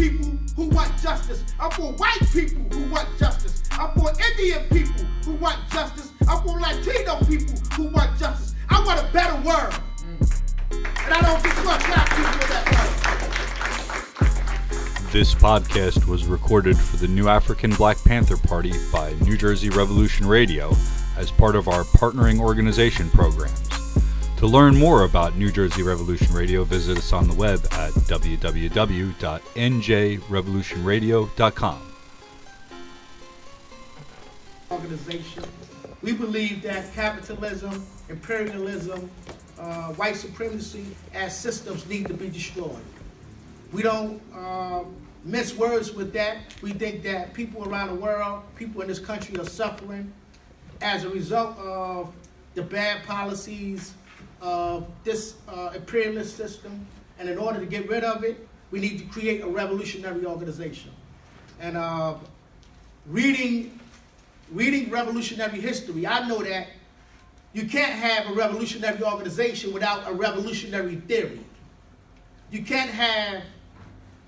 people who want justice. I'm for white people who want justice. I'm for Indian people who want justice. I'm for Latino people who want justice. I want a better world. And I don't think much black people in that world. This podcast was recorded for the New African Black Panther Party by New Jersey Revolution Radio as part of our partnering organization programs. To learn more about New Jersey Revolution Radio, visit us on the web at www.njrevolutionradio.com. Organization. We believe that capitalism, imperialism, white supremacy as systems need to be destroyed. We don't mince words with that. We think that people around the world, people in this country are suffering as a result of the bad policies of this imperialist system. And in order to get rid of it, we need to create a revolutionary organization. And reading revolutionary history, I know that you can't have a revolutionary organization without a revolutionary theory. You can't have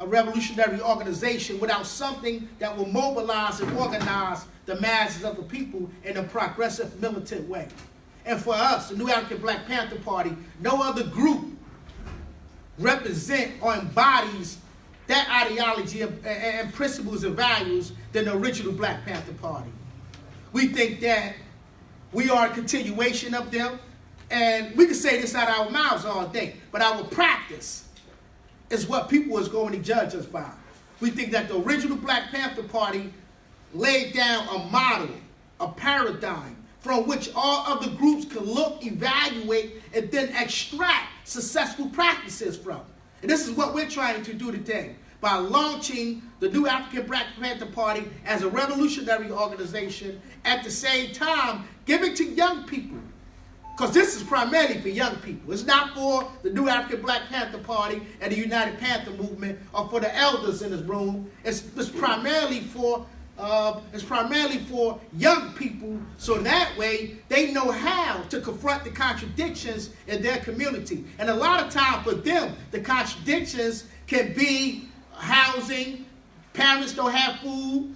a revolutionary organization without something that will mobilize and organize the masses of the people in a progressive militant way. And for us, the New African Black Panther Party, no other group represents or embodies that ideology and principles and values than the original Black Panther Party. We think that we are a continuation of them, and we can say this out of our mouths all day, but our practice is what people is going to judge us by. We think that the original Black Panther Party laid down a model, a paradigm, from which all other groups can look, evaluate, and then extract successful practices from. And this is what we're trying to do today by launching the New African Black Panther Party as a revolutionary organization, at the same time giving to young people. Because this is primarily for young people. It's not for the New African Black Panther Party and the United Panther Movement or for the elders in this room. It's primarily for young people, so that way they know how to confront the contradictions in their community. And a lot of time for them, the contradictions can be housing, parents don't have food,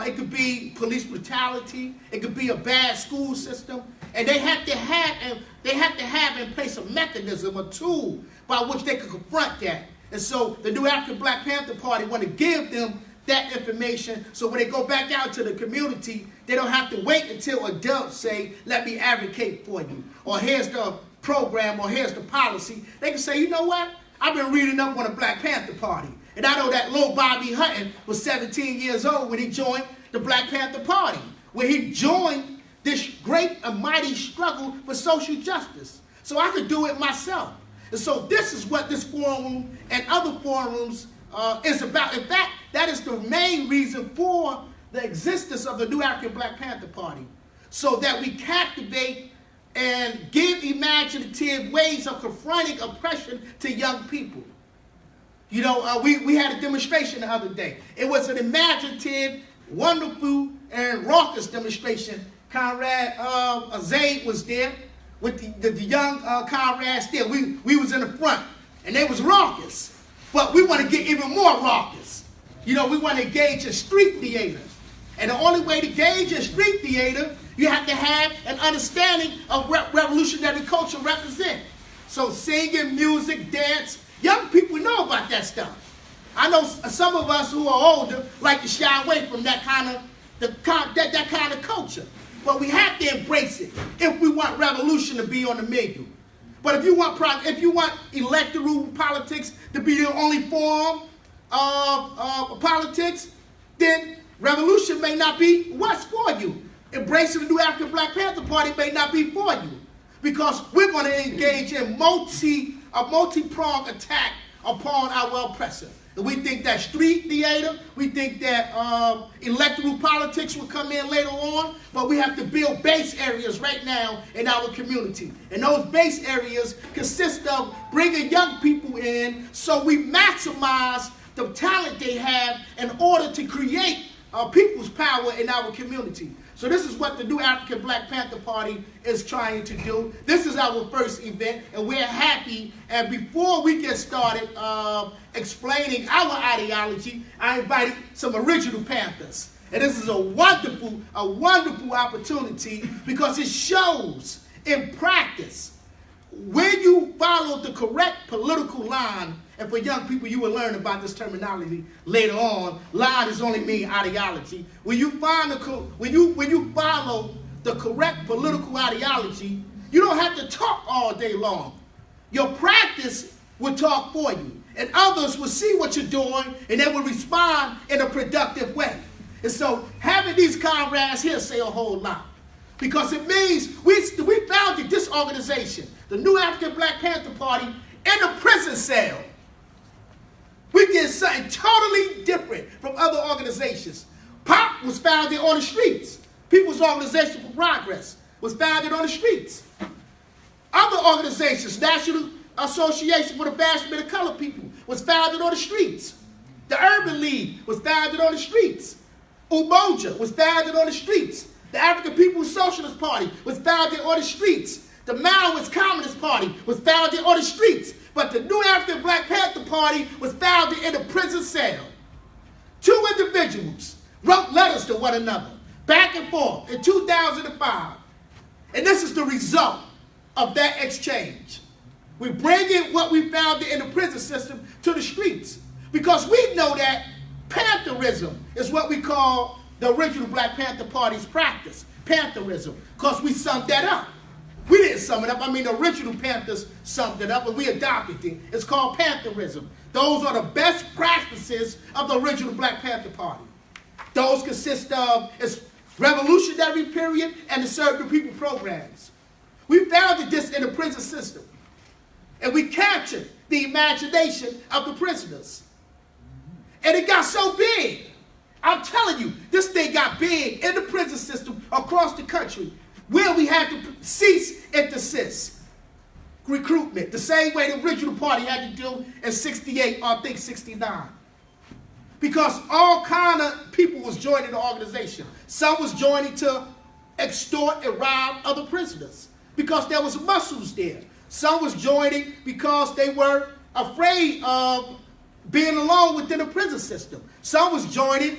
it could be police brutality, it could be a bad school system, and they have to have in place a mechanism, a tool by which they can confront that. And so the New African Black Panther Party want to give them that information, so when they go back out to the community, they don't have to wait until adults say, let me advocate for you, or here's the program, or here's the policy. They can say, you know what, I've been reading up on the Black Panther Party, and I know that little Bobby Hutton was 17 years old when he joined the Black Panther Party, where he joined this great and mighty struggle for social justice. So I could do it myself. And so this is what this forum and other forums is about. In fact, that is the main reason for the existence of the New African Black Panther Party, so that we captivate and give imaginative ways of confronting oppression to young people. You know, we had a demonstration the other day. It was an imaginative, wonderful, and raucous demonstration. Conrad Zaid was there with the young comrades there. We was in the front, and they was raucous. But we want to get even more raucous. You know, we want to engage in street theater. And the only way to engage in street theater, you have to have an understanding of what revolutionary culture represents. So singing, music, dance, young people know about that stuff. I know some of us who are older like to shy away from that kind of culture. But we have to embrace it if we want revolution to be on the menu. But if you want electoral politics to be the only form of politics, then revolution may not be what's for you. Embracing the New African Black Panther Party may not be for you, because we're going to engage in a multi-pronged attack upon our oppressor. And we think that street theater, we think that electoral politics will come in later on, but we have to build base areas right now in our community. And those base areas consist of bringing young people in so we maximize the talent they have in order to create people's power in our community. So this is what the New African Black Panther Party is trying to do. This is our first event, and we're happy. And before we get started explaining our ideology, I invited some original Panthers. And this is a wonderful opportunity because it shows in practice when you follow the correct political line. And for young people, you will learn about this terminology later on. Line is only mean ideology. When you follow the correct political ideology, you don't have to talk all day long. Your practice will talk for you, and others will see what you're doing, and they will respond in a productive way. And so having these comrades here say a whole lot, because it means we founded this organization, the New African Black Panther Party, in a prison cell. We did something totally different from other organizations. POP was founded on the streets. People's Organization for Progress was founded on the streets. Other organizations, National Association for the Advancement of Colored People, was founded on the streets. The Urban League was founded on the streets. Umoja was founded on the streets. The African People's Socialist Party was founded on the streets. The Maoist Communist Party was founded on the streets. But the New African Black Panther Party was founded in a prison cell. Two individuals wrote letters to one another, back and forth, in 2005. And this is the result of that exchange. We bring in what we founded in the prison system to the streets, because we know that Pantherism is what we call the original Black Panther Party's practice, Pantherism, because we summed that up. We didn't sum it up. I mean, the original Panthers summed it up, and we adopted it. It's called Pantherism. Those are the best practices of the original Black Panther Party. Those consist of its revolutionary period and the Serve the People programs. We founded this in the prison system, and we captured the imagination of the prisoners. And it got so big. I'm telling you, this thing got big in the prison system across the country, where we had to cease and desist recruitment, the same way the original party had to do in 68 or I think 69. Because all kind of people was joining the organization. Some was joining to extort and rob other prisoners because there was muscles there. Some was joining because they were afraid of being alone within the prison system. Some was joining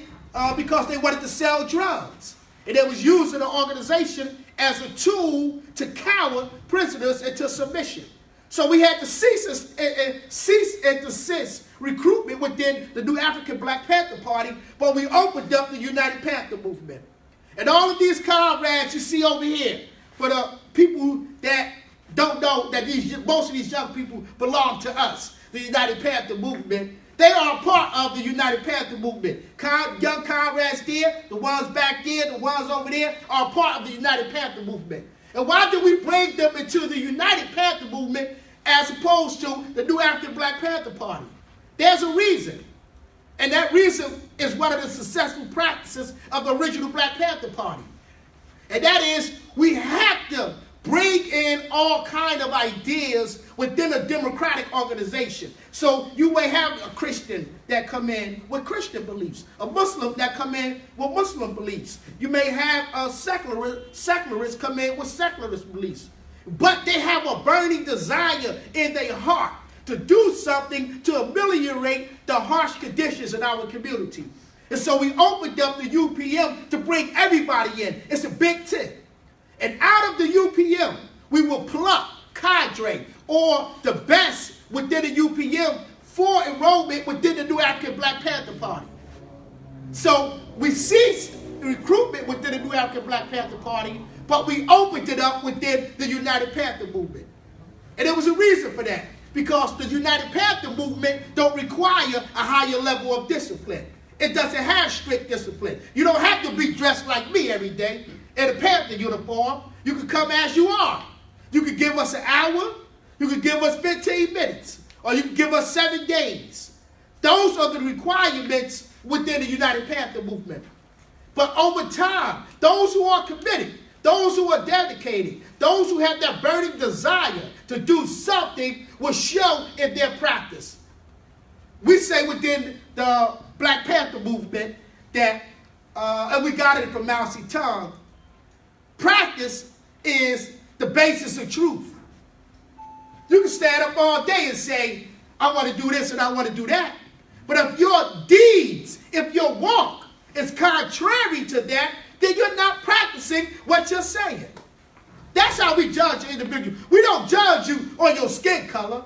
because they wanted to sell drugs. And they was using the organization as a tool to cower prisoners into submission. So we had to cease and desist recruitment within the New African Black Panther Party, but we opened up the United Panther Movement. And all of these comrades you see over here, for the people that don't know that most of these young people belong to us, the United Panther Movement, they are a part of the United Panther Movement. Young comrades there, the ones back there, the ones over there, are a part of the United Panther Movement. And why did we bring them into the United Panther Movement as opposed to the New African Black Panther Party? There's a reason. And that reason is one of the successful practices of the original Black Panther Party. And that is, we have to bring in all kind of ideas within a democratic organization. So you may have a Christian that come in with Christian beliefs, a Muslim that come in with Muslim beliefs. You may have a secularist come in with secularist beliefs. But they have a burning desire in their heart to do something to ameliorate the harsh conditions in our community. And so we opened up the UPM to bring everybody in. It's a big tent. And out of the UPM, we will pluck cadre, or the best within the UPM, for enrollment within the New African Black Panther Party. So we ceased recruitment within the New African Black Panther Party, but we opened it up within the United Panther Movement. And there was a reason for that, because the United Panther Movement don't require a higher level of discipline. It doesn't have strict discipline. You don't have to be dressed like me every day in a Panther uniform. You can come as you are. You can give us an hour, you can give us 15 minutes, or you can give us 7 days. Those are the requirements within the United Panther Movement. But over time, those who are committed, those who are dedicated, those who have that burning desire to do something will show in their practice. We say within the Black Panther Movement that, and we got it from Mao Zedong, practice is the basis of truth. You can stand up all day and say, I want to do this and I want to do that. But if your deeds, if your walk is contrary to that, then you're not practicing what you're saying. That's how we judge an individual. We don't judge you on your skin color.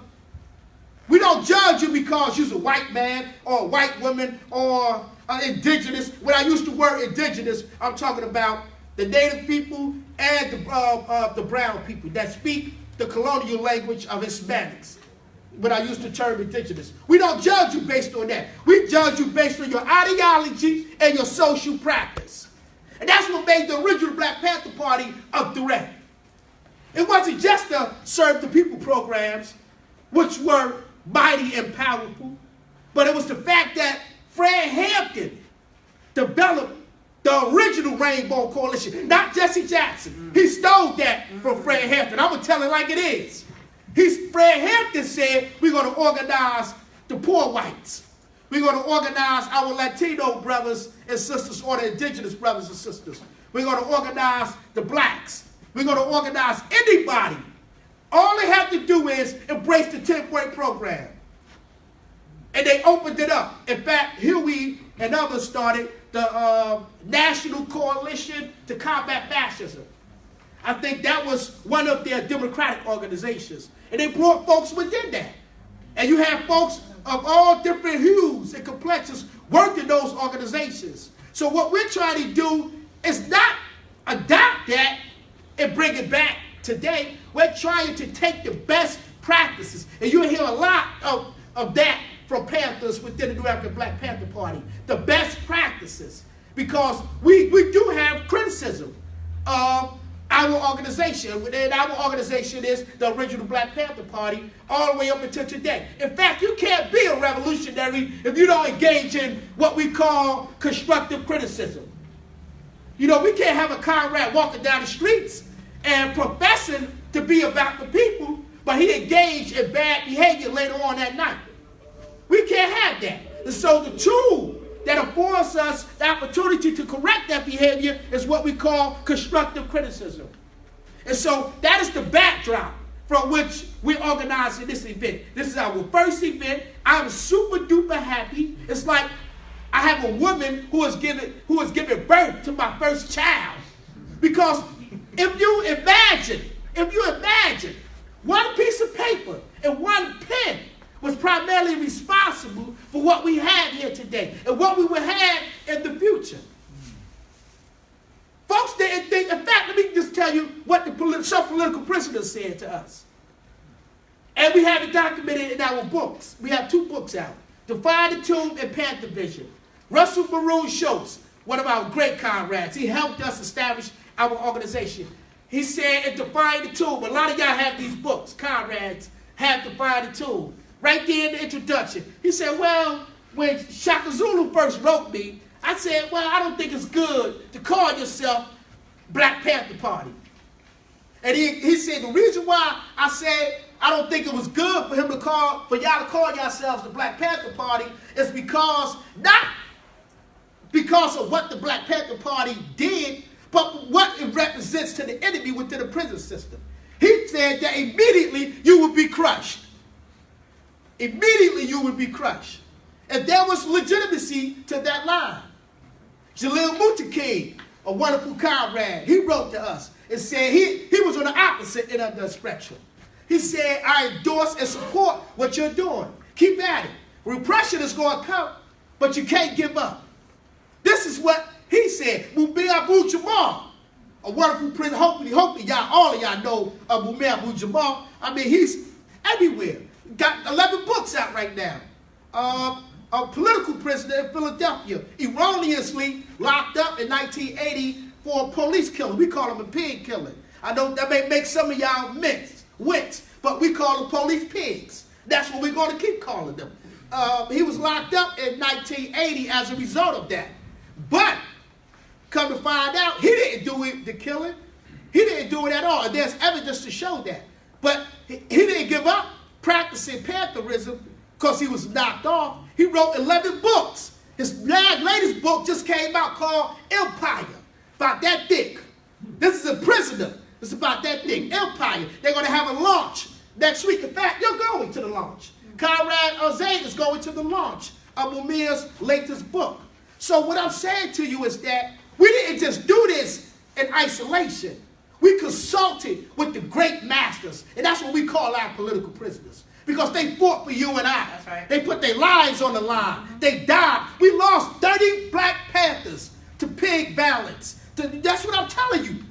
We don't judge you because you're a white man or a white woman or indigenous. When I use the word indigenous, I'm talking about the native people and the brown people that speak the colonial language of Hispanics. When I use the term indigenous, we don't judge you based on that. We judge you based on your ideology and your social practice. And that's what made the original Black Panther Party a threat. It wasn't just the serve the people programs, which were mighty and powerful, but it was the fact that Fred Hampton developed the original Rainbow Coalition, not Jesse Jackson. He stole that from Fred Hampton. I'm going to tell it like it is. Fred Hampton said, we're going to organize the poor whites. We're going to organize our Latino brothers and sisters or the indigenous brothers and sisters. We're going to organize the blacks. We're going to organize anybody. All they have to do is embrace the 10-point program. And they opened it up. In fact, Huey and others started the National Coalition to Combat Fascism. I think that was one of their democratic organizations. And they brought folks within that. And you have folks of all different hues and complexions work in those organizations. So what we're trying to do is not adopt that and bring it back today. We're trying to take the best practices. And you'll hear a lot of that from Panthers within the New African Black Panther Party. The best practices. Because we do have criticism of our organization. And our organization is the original Black Panther Party all the way up until today. In fact, you can't be a revolutionary if you don't engage in what we call constructive criticism. You know, we can't have a comrade walking down the streets and professing to be about the people, but he engaged in bad behavior later on that night. We can't have that. And so the tool that affords us the opportunity to correct that behavior is what we call constructive criticism. And so that is the backdrop from which we're organizing this event. This is our first event. I'm super duper happy. It's like I have a woman who has given birth to my first child. Because if you imagine one piece of paper and one pen was primarily responsible for what we have here today and what we will have in the future. Folks didn't think, in fact, let me just tell you what some political prisoners said to us. And we have it documented in our books. We have 2 books out, Define the Tomb and Panther Vision. Russell Maroon Schultz, one of our great comrades, he helped us establish our organization. He said in Define the Tomb, a lot of y'all have these books, comrades have Define the Tomb. Right there in the introduction, he said, well, when Shaka Zulu first wrote me, I said, well, I don't think it's good to call yourself Black Panther Party. And he said, the reason why I said I don't think it was good for y'all to call yourselves the Black Panther Party is because, not because of what the Black Panther Party did, but what it represents to the enemy within the prison system. He said that immediately you would be crushed. Immediately you would be crushed. And there was legitimacy to that line. Jalil Mutakeen, a wonderful comrade, he wrote to us and said he was on the opposite end of the spectrum. He said, I endorse and support what you're doing. Keep at it. Repression is going to come, but you can't give up. This is what he said. Mumia Abu Jamal, a wonderful prison. Hopefully y'all, all of y'all know of Mumia Abu Jamal. I mean, he's everywhere. Got 11 books out right now. A political prisoner in Philadelphia, erroneously locked up in 1980 for a police killing. We call him a pig killing. I know that may make some of y'all wince, but we call them police pigs. That's what we're going to keep calling them. He was locked up in 1980 as a result of that. But come to find out, he didn't do it, the killing. He didn't do it at all. And there's evidence to show that. But he didn't give up practicing Pantherism because he was knocked off. He wrote 11 books. His latest book just came out called Empire, about that thick. This is a prisoner. It's about that thing, empire. They're going to have a launch next week. In fact, you're going to the launch. Conrad Zaid is going to the launch of Mumir's latest book. So what I'm saying to you is that we didn't just do this in isolation. We consulted with the great masters, and that's what we call our political prisoners. Because they fought for you and I. That's right. They put their lives on the line. They died. We lost 30 Black Panthers to pig ballots. That's what I'm telling you.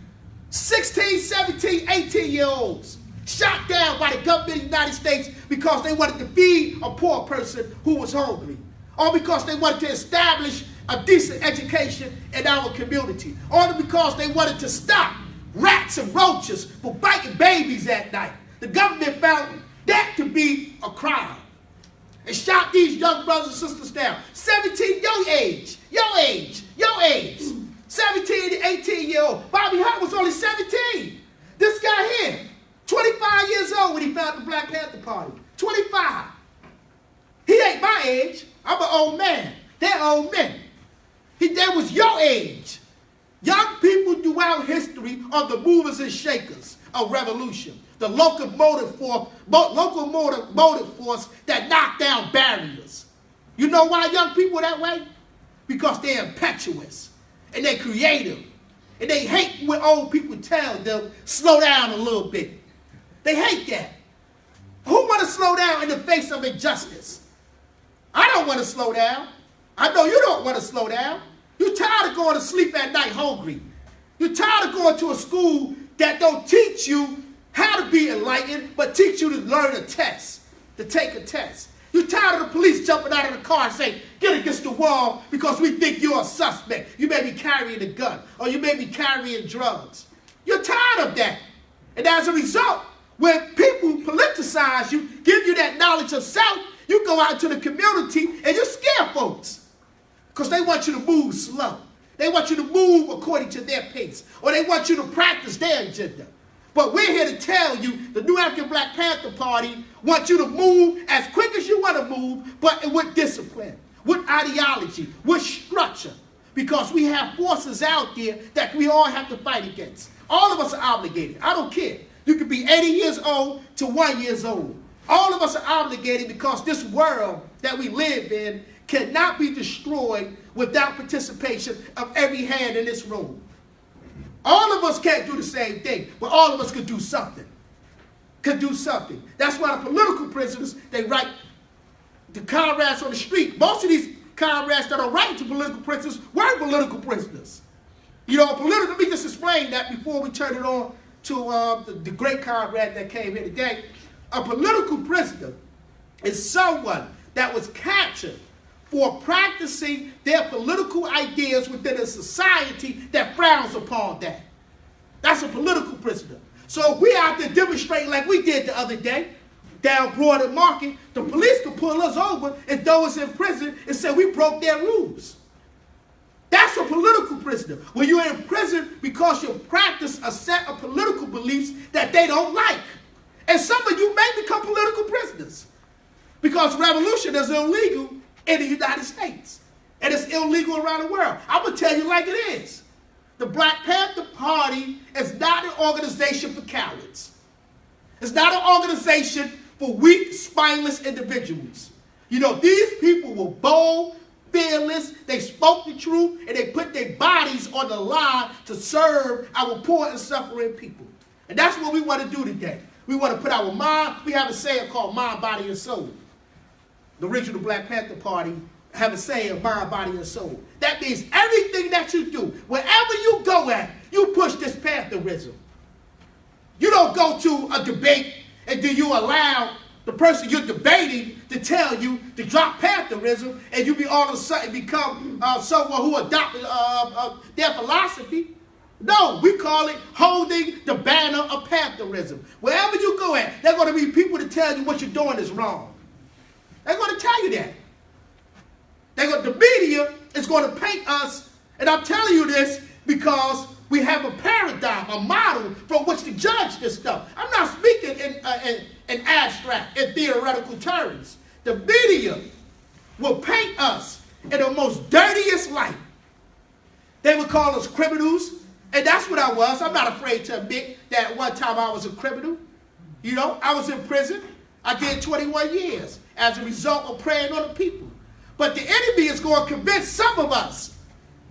16, 17, 18-year-olds shot down by the government of the United States because they wanted to feed a poor person who was hungry. Or because they wanted to establish a decent education in our community. Or because they wanted to stop rats and roaches from biting babies at night. The government found that to be a crime. And shot these young brothers and sisters down. 17, your age. 17 to 18-year-old. Bobby Hutton was only 17. This guy here, 25 years old when he founded the Black Panther Party. 25. He ain't my age. I'm an old man. They're old men. They was your age. Young people throughout history are the movers and shakers of revolution. The locomotive force that knocked down barriers. You know why young people are that way? Because they're impetuous and they're creative. And they hate when old people tell them, slow down a little bit. They hate that. Who want to slow down in the face of injustice? I don't want to slow down. I know you don't want to slow down. You're tired of going to sleep at night hungry. You're tired of going to a school that don't teach you how to be enlightened, but teach you to learn a test, to take a test. You're tired of the police jumping out of the car and saying, get against the wall because we think you're a suspect. You may be carrying a gun, or you may be carrying drugs. You're tired of that. And as a result, when people politicize you, give you that knowledge of self, you go out into the community and you scare folks. Because they want you to move slow. They want you to move according to their pace. Or they want you to practice their agenda. But we're here to tell you, the New African Black Panther Party wants you to move as quick as you want to move, but with discipline, with ideology, with structure. Because we have forces out there that we all have to fight against. All of us are obligated. I don't care. You could be 80 years old to 1 year old. All of us are obligated because this world that we live in cannot be destroyed without participation of every hand in this room. All of us can't do the same thing, but all of us could do something. That's why the political prisoners, they write the comrades on the street. Most of these comrades that are writing to political prisoners were political prisoners. You know, let me just explain that before we turn it on to the great comrade that came here today. A political prisoner is someone that was captured for practicing their political ideas within a society that frowns upon that. That's a political prisoner. So if we out there demonstrating like we did the other day, down Broad Market, the police could pull us over and throw us in prison and say we broke their rules. That's a political prisoner. When you're in prison because you practice a set of political beliefs that they don't like. And some of you may become political prisoners. Because revolution is illegal in the United States. And it's illegal around the world. I'm going to tell you like it is. The Black Panther Party is not an organization for cowards. It's not an organization for weak, spineless individuals. You know, these people were bold, fearless, they spoke the truth, and they put their bodies on the line to serve our poor and suffering people. And that's what we want to do today. We want to put our mind, we have a saying called mind, body, and soul. The original Black Panther Party have a saying, mind, body, and soul. That means everything that you do, wherever you go at, you push this Pantherism. You don't go to a debate and do you allow the person you're debating to tell you to drop Pantherism and you be all of a sudden become someone who adopted their philosophy. No, we call it holding the banner of Pantherism. Wherever you go at, there are going to be people to tell you what you're doing is wrong. They're going to tell you that. The media is going to paint us, and I'm telling you this because we have a paradigm, a model from which to judge this stuff. I'm not speaking in abstract, in theoretical terms. The media will paint us in the most dirtiest light. They will call us criminals. And that's what I was. I'm not afraid to admit that at one time I was a criminal. You know, I was in prison. I did 21 years as a result of preying on the people. But the enemy is going to convince some of us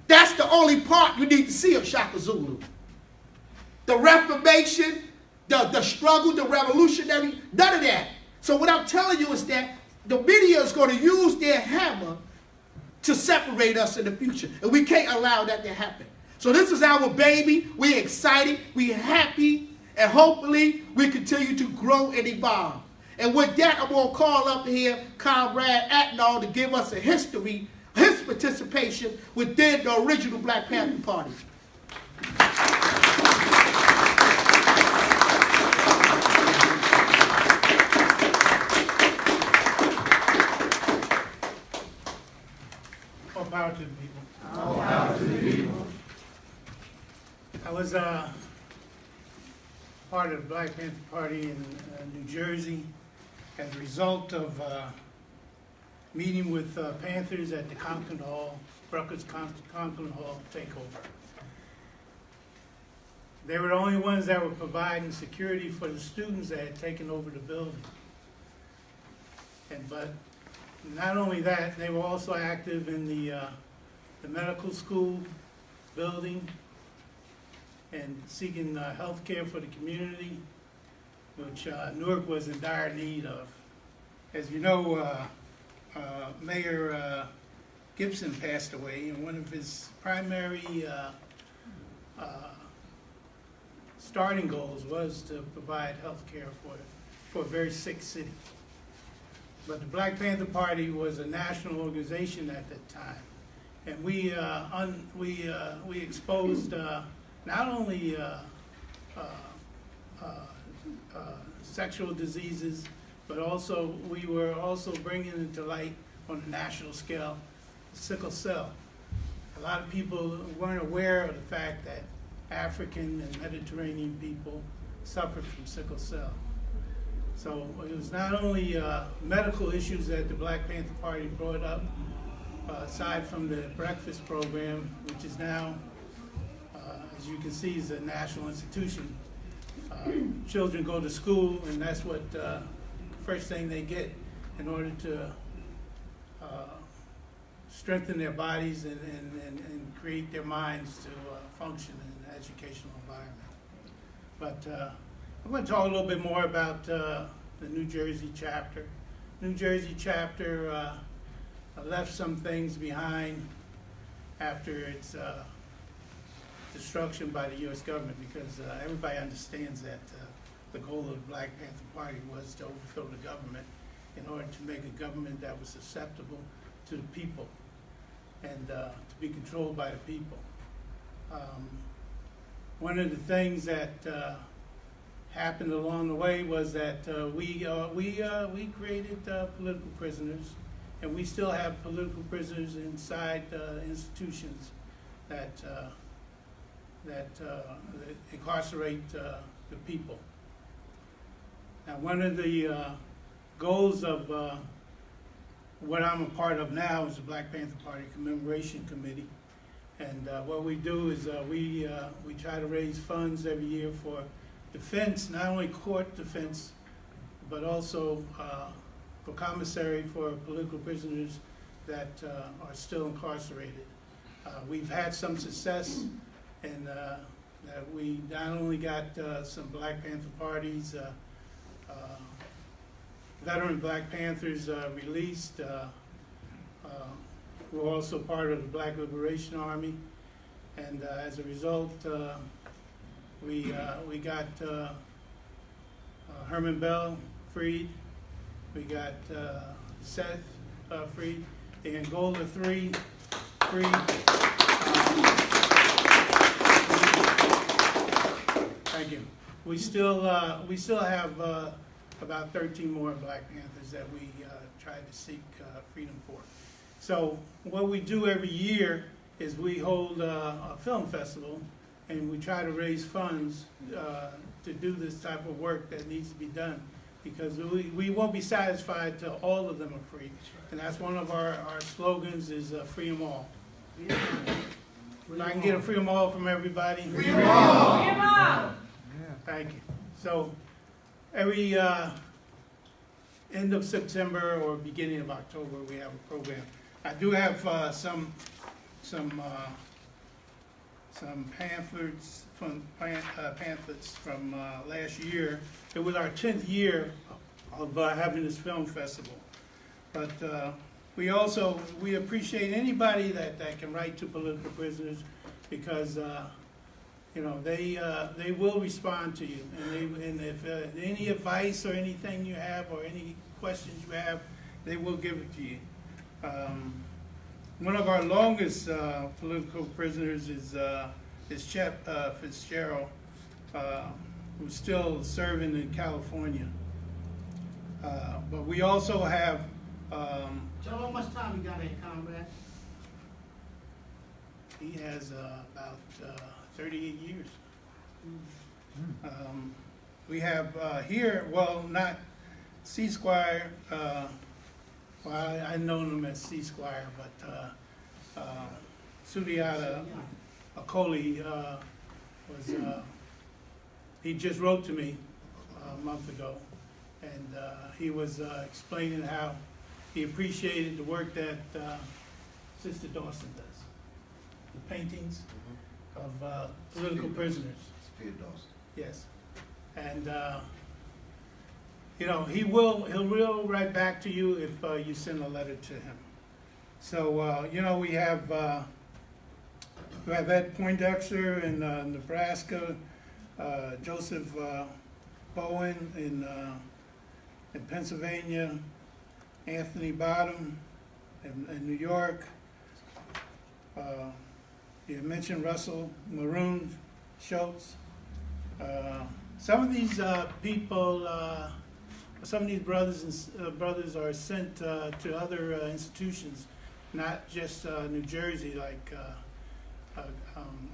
that's the only part you need to see of Shaka Zulu. The Reformation, the struggle, the revolutionary, none of that. So what I'm telling you is that the media is going to use their hammer to separate us in the future. And we can't allow that to happen. So this is our baby. We're excited. We're happy. And hopefully we continue to grow and evolve. And with that, I'm going to call up here Comrade Atnall to give us a history, his participation within the original Black Panther Party. All power to the people. All power to the people. I was part of the Black Panther Party in New Jersey as a result of meeting with Panthers at the Conklin Hall, Rucker's Conklin Hall takeover. They were the only ones that were providing security for the students that had taken over the building. But not only that, they were also active in the medical school building and seeking health care for the community, which Newark was in dire need of. As you know, Mayor Gibson passed away, and one of his primary starting goals was to provide health care for a very sick city. But the Black Panther Party was a national organization at that time, and we exposed not only sexual diseases, but also we were also bringing into light on a national scale sickle cell. A lot of people weren't aware of the fact that African and Mediterranean people suffered from sickle cell. So it was not only medical issues that the Black Panther Party brought up, aside from the breakfast program, which is now, as you can see, is a national institution. Children go to school, and that's what first thing they get in order to strengthen their bodies and create their minds to function in an educational environment. But I'm going to talk a little bit more about the New Jersey chapter. New Jersey chapter left some things behind after its destruction by the U.S. government, because everybody understands that the goal of the Black Panther Party was to overthrow the government in order to make a government that was susceptible to the people and to be controlled by the people. One of the things that happened along the way was that we created political prisoners, and we still have political prisoners inside institutions that incarcerate the people. Now, one of the goals of what I'm a part of now is the Black Panther Party Commemoration Committee, and what we do is we try to raise funds every year for defense, not only court defense, but also for commissary for political prisoners that are still incarcerated. We've had some success, and that we not only got some Black Panther parties, veteran Black Panthers released. We're also part of the Black Liberation Army, and as a result, we got Herman Bell freed. We got Seth freed. The Angola 3 freed. Thank you. We still have about 13 more Black Panthers that we tried to seek freedom for. So what we do every year is we hold a film festival, and we try to raise funds to do this type of work that needs to be done, because we won't be satisfied till all of them are free. And that's one of our slogans is free them all. If I can get a free 'em all from everybody. Free 'em all. Free 'em all. Thank you. So every end of September or beginning of October, we have a program. I do have some pamphlets from last year. It was our 10th year of having this film festival. But we appreciate anybody that can write to political prisoners, because you know, they will respond to you, and if any advice or anything you have or any questions you have, they will give it to you. One of our longest political prisoners is Chet Fitzgerald, who's still serving in California. But we also have Tell how much time you got in, comrade? he has about 38 years. We have here, well, not C. Squire, well, I known him as C. Squire, but Sudiata Akoli was, he just wrote to me a month ago, and he was explaining how he appreciated the work that Sister Dawson does, the paintings of political prisoners. Yes, and you know, he'll write back to you if you send a letter to him. So you know, we have Ed Poindexter in Nebraska, Joseph Bowen in Pennsylvania, Anthony Bottom in New York. You mentioned Russell Maroon Schultz. Some of these people, some of these brothers are sent to other institutions, not just New Jersey. Like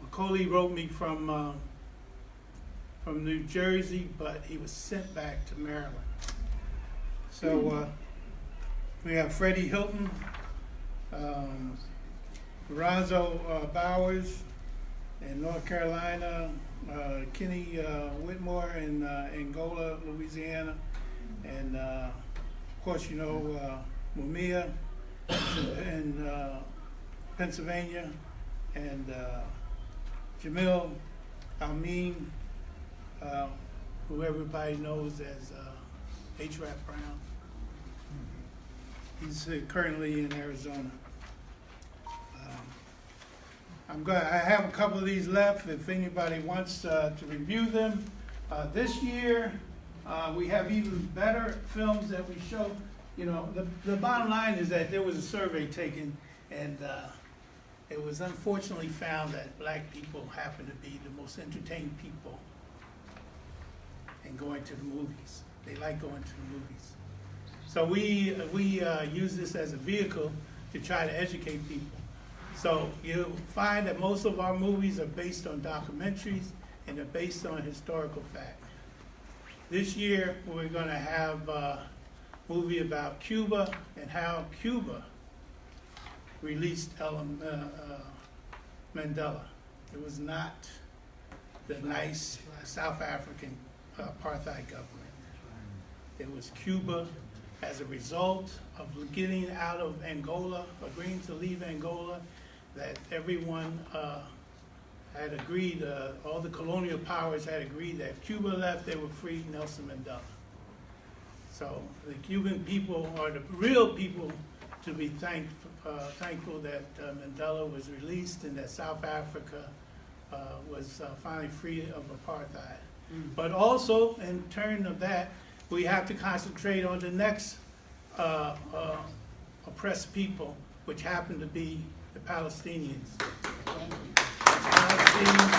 Macaulay wrote me from New Jersey, but he was sent back to Maryland. So we have Freddie Hilton, Lorenzo Bowers in North Carolina, Kenny Whitmore in Angola, Louisiana, and of course, you know, Mumia in Pennsylvania, and Jamil Amin, who everybody knows as H-Rap Brown. He's currently in Arizona. I have a couple of these left if anybody wants to review them. This year, we have even better films that we show. You know, the bottom line is that there was a survey taken, and it was unfortunately found that black people happen to be the most entertained people in going to the movies. They like going to the movies. So we use this as a vehicle to try to educate people. So you'll find that most of our movies are based on documentaries and they're based on historical fact. This year, we're gonna have a movie about Cuba and how Cuba released Mandela. It was not the nice South African apartheid government. It was Cuba as a result of getting out of Angola, agreeing to leave Angola, that everyone had agreed, all the colonial powers had agreed that if Cuba left, they would free Nelson Mandela. So the Cuban people are the real people to be thankful that Mandela was released and that South Africa was finally free of apartheid. But also, in turn of that, we have to concentrate on the next oppressed people, which happen to be the Palestinians. Palestinian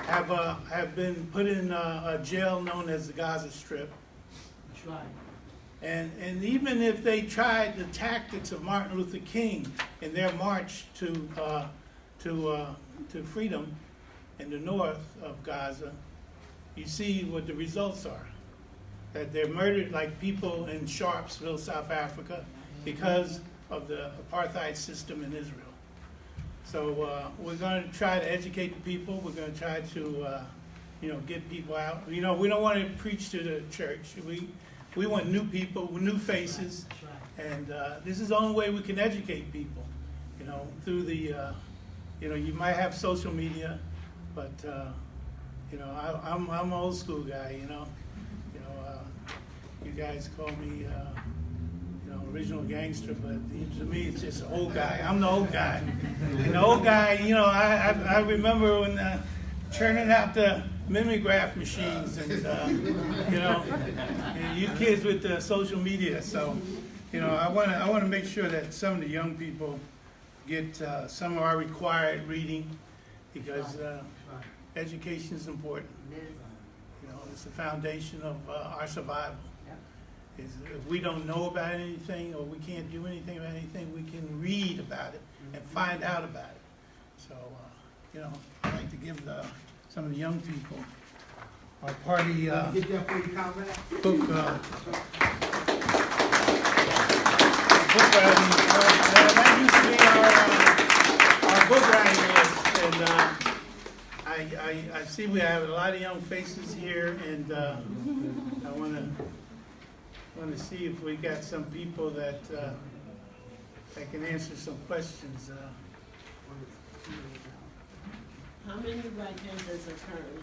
people have been put in a jail known as the Gaza Strip. That's right. And even if they tried the tactics of Martin Luther King in their march to freedom in the north of Gaza, you see what the results are. That they're murdered like people in Sharpsville, South Africa, because of the apartheid system in Israel. So we're going to try to educate the people. We're going to try to, get people out. We don't want to preach to the church. We want new people, new faces, and this is the only way we can educate people. Through the, you might have social media, but I'm an old school guy. You guys call me, original gangster, but to me it's just an old guy. I'm the old guy. And the old guy, I remember when churning out the mimeograph machines and and you kids with the social media. So, I want to make sure that some of the young people get some of our required reading, because education is important. It's the foundation of our survival. If we don't know about anything or we can't do anything about anything, we can read about it and find out about it. So, I'd like to give some of the young people our party Get that for you, comrade. book that used to be our book writing list, and I see we have a lot of young faces here, and I want to see if we got some people that can answer some questions. How many Black Panthers are currently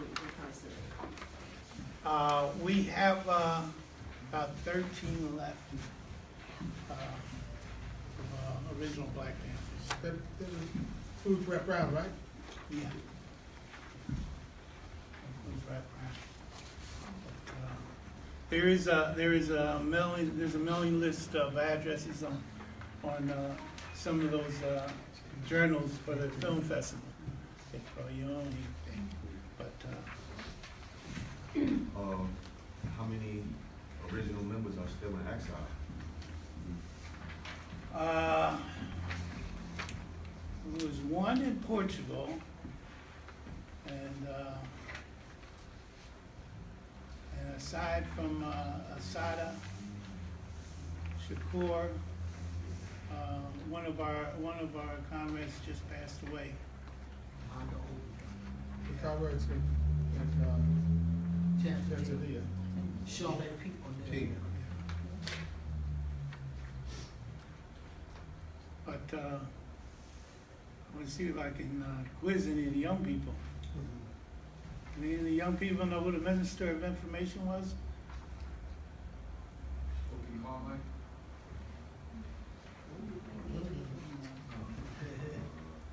incarcerated? We have about 13 left of original Black Panthers. That includes Rep Brown, right? Yeah. Right. But, there's a mailing list of addresses on some of those journals for the film festival. It's probably your only thing, but how many original members are still in exile? there was one in Portugal, and aside from Asada, Shakur, one of our comrades just passed away. The comrades in Tanzania. So many people there. But I want to see if I can quiz any of the young people. Any of the young people know who the Minister of Information was?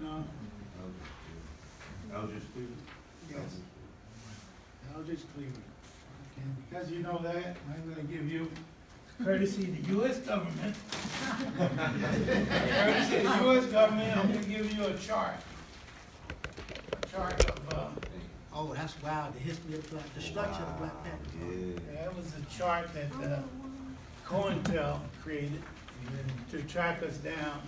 No? Eldridge Cleveland. Yes. Eldridge Cleveland. And because you know that, I'm going to give you, courtesy of the U.S. government, courtesy of the U.S. government, I'm going to give you a chart. A chart of, Oh, that's wild, the history of the structure of Black Panthers. that was a chart that COINTEL created to track us down.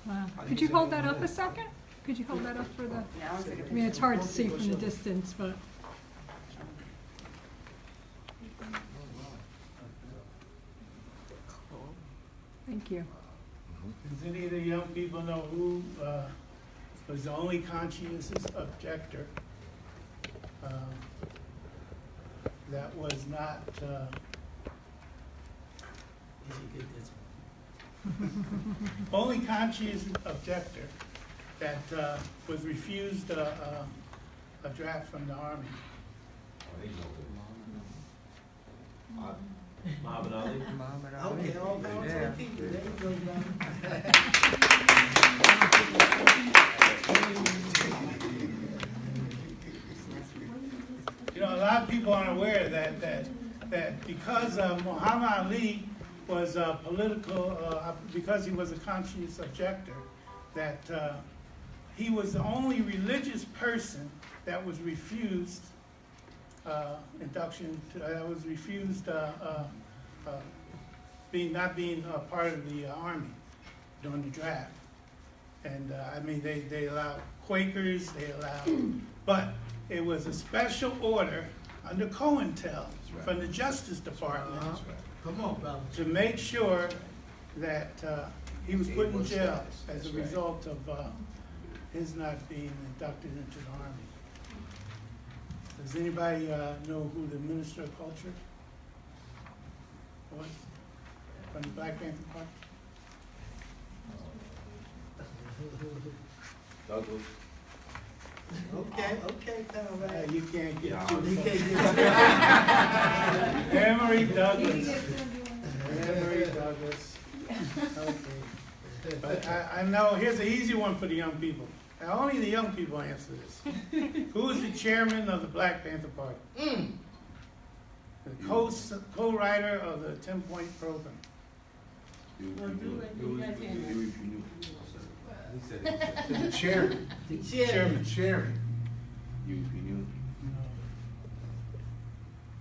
Wow. Could you hold that up a second? Could you hold that up for the, I mean, it's hard to see from the distance, but. Thank you. Does any of the young people know who was the only conscientious objector that was not, only conscientious objector that was refused a draft from the Army? Muhammad Ali. Okay, all down to the people, there you go, John. You know, a lot of people aren't aware that because Muhammad Ali was a political, because he was a conscientious objector, that he was the only religious person that was refused induction, that was refused not being a part of the Army during the draft. And I mean, they allowed Quakers, they allowed, but it was a special order under COINTEL from the Justice Department Come on, brother. to make sure that he was put in jail as a result of his not being inducted into the Army. Does anybody know who the Minister of Culture was from the Black Panther Party? Douglas. Okay, Conrad. You can't get Yeah, too You close. can't get Emory Douglas. Emory Douglas. Okay. But I know, here's an easy one for the young people. Now, only the young people answer this. Who is the chairman of the Black Panther Party? The co-writer of the 10-point program. Well, do it, you guys can. He said it. The chairman. Chairman. Chairman. UPU.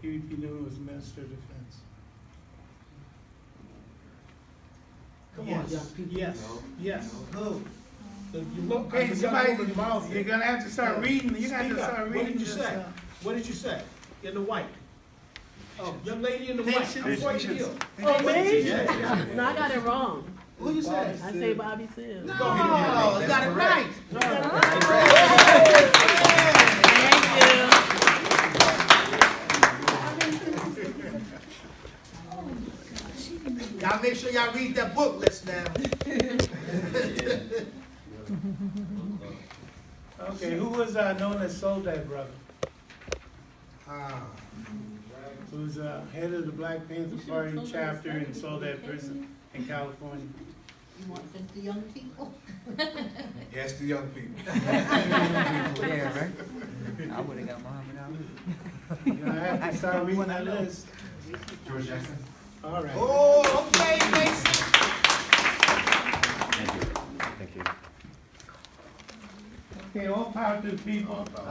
Huey P. Newton was Minister of Defense. Come on, young people. Yes, yes. Who? Okay, somebody, you're gonna have to start reading, you're gonna have to Speak up. start What reading did you this. say? What did you say? In the white. Oh, young lady in the white. I'm for you. Oh, me? Yeah. No, I got it wrong. Who you say? I say Bobby Sims. No, you got it right. Y'all make sure y'all read that book list now. Okay, who was known as Soledad Brother? Ah, Who's head of the Black Panther Party chapter in Soledad Prison in California? You want just the young people? Yes, the young people. Yeah, right? I would've got Muhammad Ali. You're gonna have to start reading that list. George Jackson. All right. oh, okay, Mason. Thank you. Okay, all power to the people. I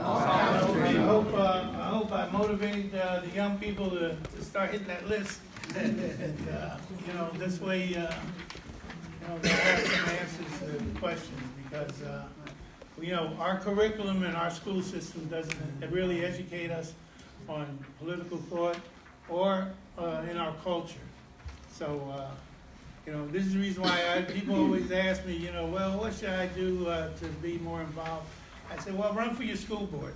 hope I motivated the young people to start hitting that list. And, you know, this way, you know, they'll have some answers to the questions because, you know, our curriculum and our school system doesn't really educate us on political thought or in our culture. So, you know, this is the reason why people always ask me, you know, well, what should I do to be more involved? I say, well, run for your school board.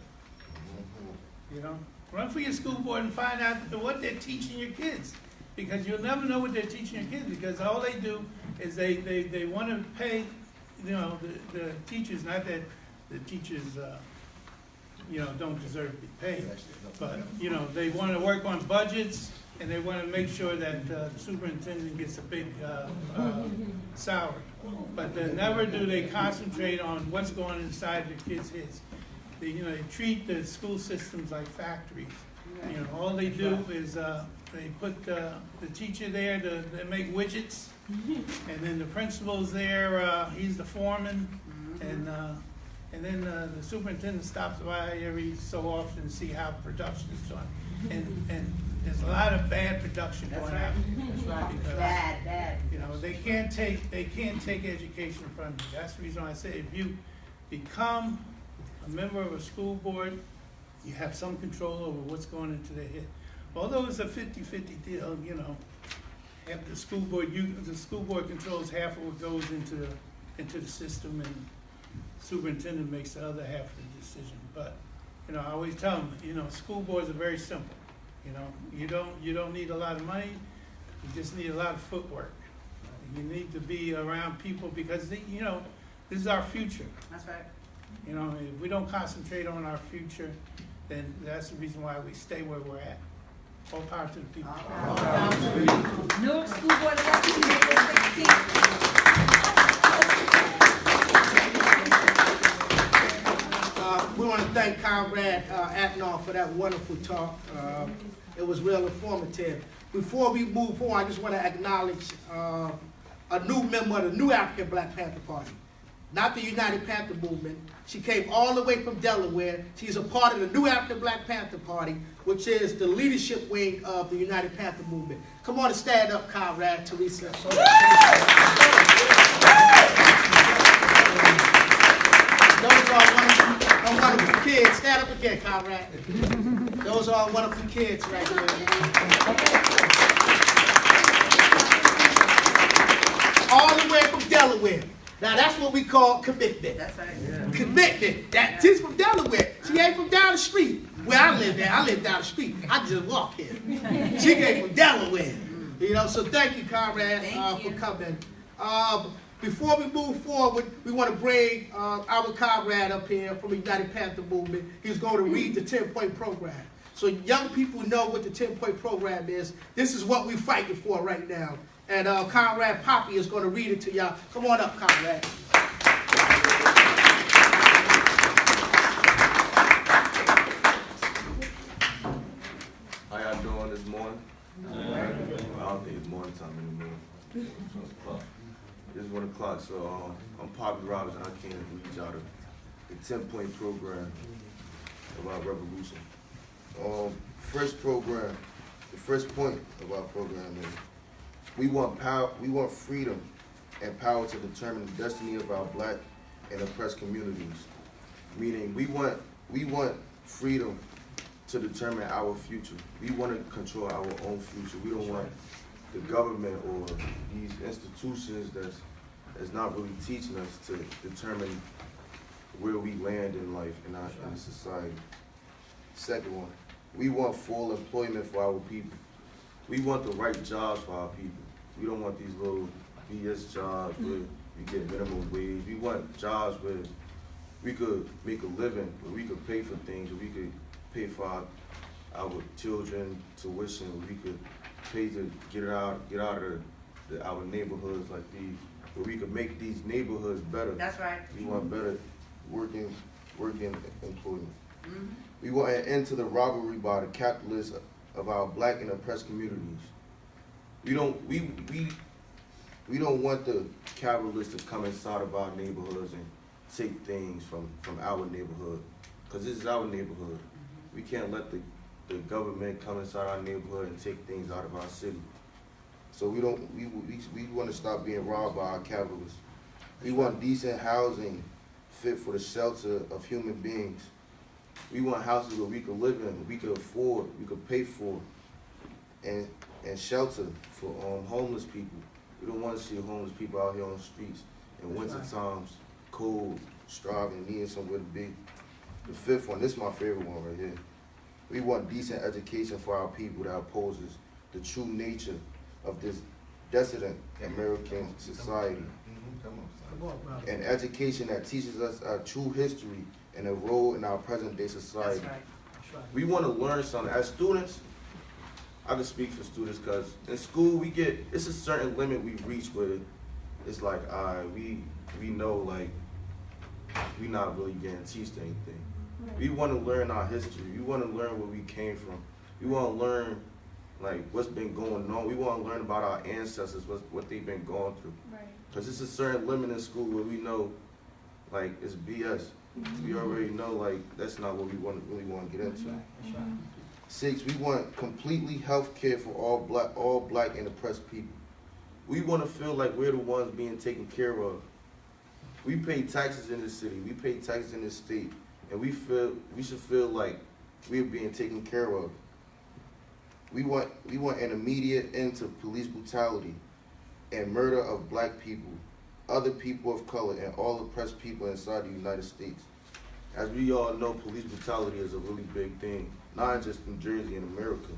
You know, run for your school board and find out what they're teaching your kids. Because you'll never know what they're teaching your kids because all they do is they want to pay, you know, the teachers, not that the teachers, you know, don't deserve to be paid. But, you know, they want to work on budgets and they want to make sure that the superintendent gets a big salary. But then never do they concentrate on what's going inside the kids' heads. They, you know, they treat the school systems like factories. You know, all they do is they put the teacher there to make widgets, and then the principal's there, he's the foreman, and then the superintendent stops by every so often to see how production is done. And there's a lot of bad production going on. That's right. Because, Bad. you know, they can't take education from you. That's the reason I say if you become a member of a school board, you have some control over what's going into their head. Although it's a 50-50 deal, you know, half the school board controls half of what goes into the system, and superintendent makes the other half of the decision. But, you know, I always tell them, you know, school boards are very simple. You know, you don't need a lot of money. You just need a lot of footwork. You need to be around people because you know, this is our future. That's right. You know, if we don't concentrate on our future, then that's the reason why we stay where we're at. All power to the people. Newark School Board election, April 16th. We want to thank Conrad Atnall for that wonderful talk. It was real informative. Before we move on, I just want to acknowledge a new member of the New African Black Panther Party, not the United Panther Movement. She came all the way from Delaware. She's a part of the New African Black Panther Party, which is the leadership wing of the United Panther Movement. Come on and stand up, Conrad, Teresa. Those are wonderful kids. Stand up again, Conrad. Those are wonderful kids right there. All the way from Delaware. Now that's what we call commitment. That's right. Commitment. That she's from Delaware. She ain't from down the street. Where I live at, I live down the street. I just walk here. She came from Delaware. You know, so thank you, Conrad, Thank you. for coming. Before we move forward, we want to bring our comrade up here from the United Panther Movement. He's going to read the 10-point program. So young people know what the 10-point program is. This is what we're fighting for right now. And Conrad Poppy is going to read it to y'all. Come on up, Conrad. How y'all doing this morning? I don't think it's morning time anymore. It's 1 o'clock. It's 1 o'clock, so I'm Poppy Roberts, and I came to read y'all the 10-point program of our revolution. First program, the first point of our program is we want power, we want freedom and power to determine the destiny of our black and oppressed communities. Meaning we want freedom to determine our future. We want to control our own future. We don't want the government or these institutions that's not really teaching us to determine where we land in life in our society. Second one, we want full employment for our people. We want the right jobs for our people. We don't want these little BS jobs where we get minimum wage. We want jobs where we could make a living, where we could pay for things, where we could pay for our children tuition, where we could pay to get out of our neighborhoods like these, where we could make these neighborhoods better. That's right. We want better working employment. We want an end to the robbery by the capitalists of our black and oppressed communities. We don't want the capitalists to come inside of our neighborhoods and take things from our neighborhood, because this is our neighborhood. We can't let the government come inside our neighborhood and take things out of our city. So we want to stop being robbed by our capitalists. We want decent housing fit for the shelter of human beings. We want houses where we could live in, we could afford, we could pay for, and shelter for homeless people. We don't want to see homeless people out here on the streets in winter times, cold, starving, needing somewhere to be. The fifth one, this is my favorite one right here. We want decent education for our people that opposes the true nature of this decadent American society. An education that teaches us our true history and a role in our present day society. That's right. We want to learn something. As students, I can speak for students because in school it's a certain limit we reach where it's like, we know like we not really getting taught anything. We want to learn our history. We want to learn where we came from. We want to learn like what's been going on. We want to learn about our ancestors, what they've been going through. Right. Because it's a certain limit in school where we know like it's BS. We already know like that's not what we really want to get into. That's right. 6, we want completely health care for all black and oppressed people. We want to feel like we're the ones being taken care of. We pay taxes in this city, we pay taxes in this state, and we should feel like we're being taken care of. We want an immediate end to police brutality and murder of black people, other people of color, and all oppressed people inside the United States. As we all know, police brutality is a really big thing, not just in Jersey and America.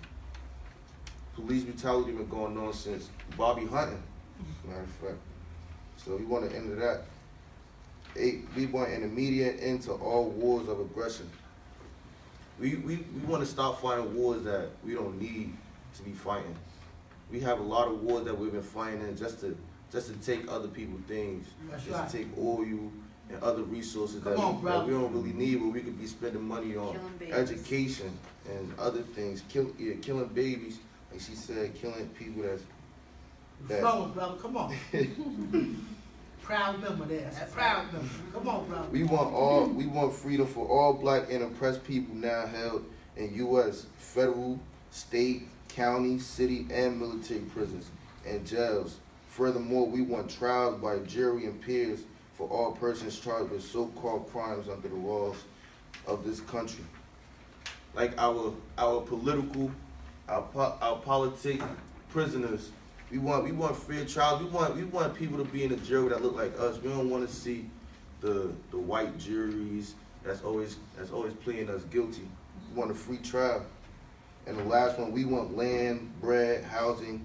Police brutality been going on since Bobby Hutton, as a matter of fact. So we want to end that. 8, we want an immediate end to all wars of aggression. We want to stop fighting wars that we don't need to be fighting. We have a lot of wars that we've been fighting in just to take other people's things, to take oil and other resources that we don't really need, but we could be spending money on education and other things, killing babies, like she said, killing people Flowing, brother, come on. Proud member there. That's proud member. Come on, brother. We want freedom for all black and oppressed people now held in U.S. federal, state, county, city, and military prisons and jails. Furthermore, we want trials by jury and peers for all persons charged with so-called crimes under the laws of this country. Like our political, our politic prisoners, We want fair trials. We want people to be in a jury that look like us. We don't want to see the white juries that's always pleading us guilty. We want a free trial. And the last one, we want land, bread, housing,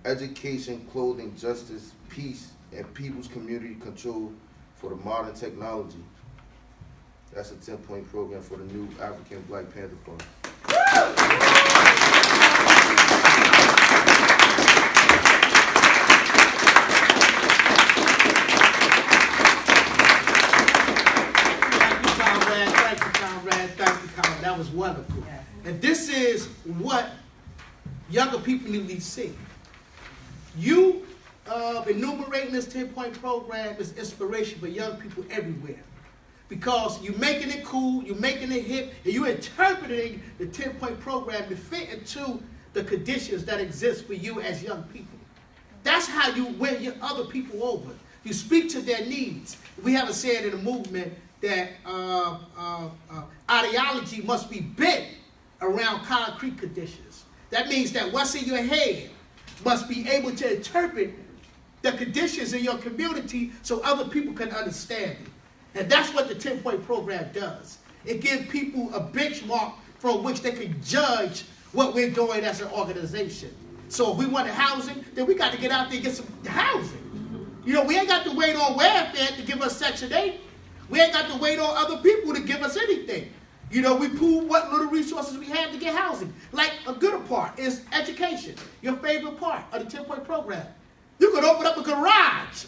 education, clothing, justice, peace, and people's community control for the modern technology. That's a 10-point program for the new African Black Panther Party. Thank you, Comrade. That was wonderful. Yes. And this is what younger people need to see. You enumerating this 10-point program is inspiration for young people everywhere. Because you're making it cool, you're making it hip, and you're interpreting the 10-point program to fit into the conditions that exist for you as young people. That's how you win your other people over. You speak to their needs. We have a saying in the movement that ideology must be built around concrete conditions. That means that what's in your head must be able to interpret the conditions in your community so other people can understand it. And that's what the 10-point program does. It gives people a benchmark from which they can judge what we're doing as an organization. So if we want housing, then we got to get out there and get some housing. You know, we ain't got to wait on welfare to give us Section 8. We ain't got to wait on other people to give us anything. You know, we pool what little resources we have to get housing. Like a good part is education, your favorite part of the 10-point program. You could open up a garage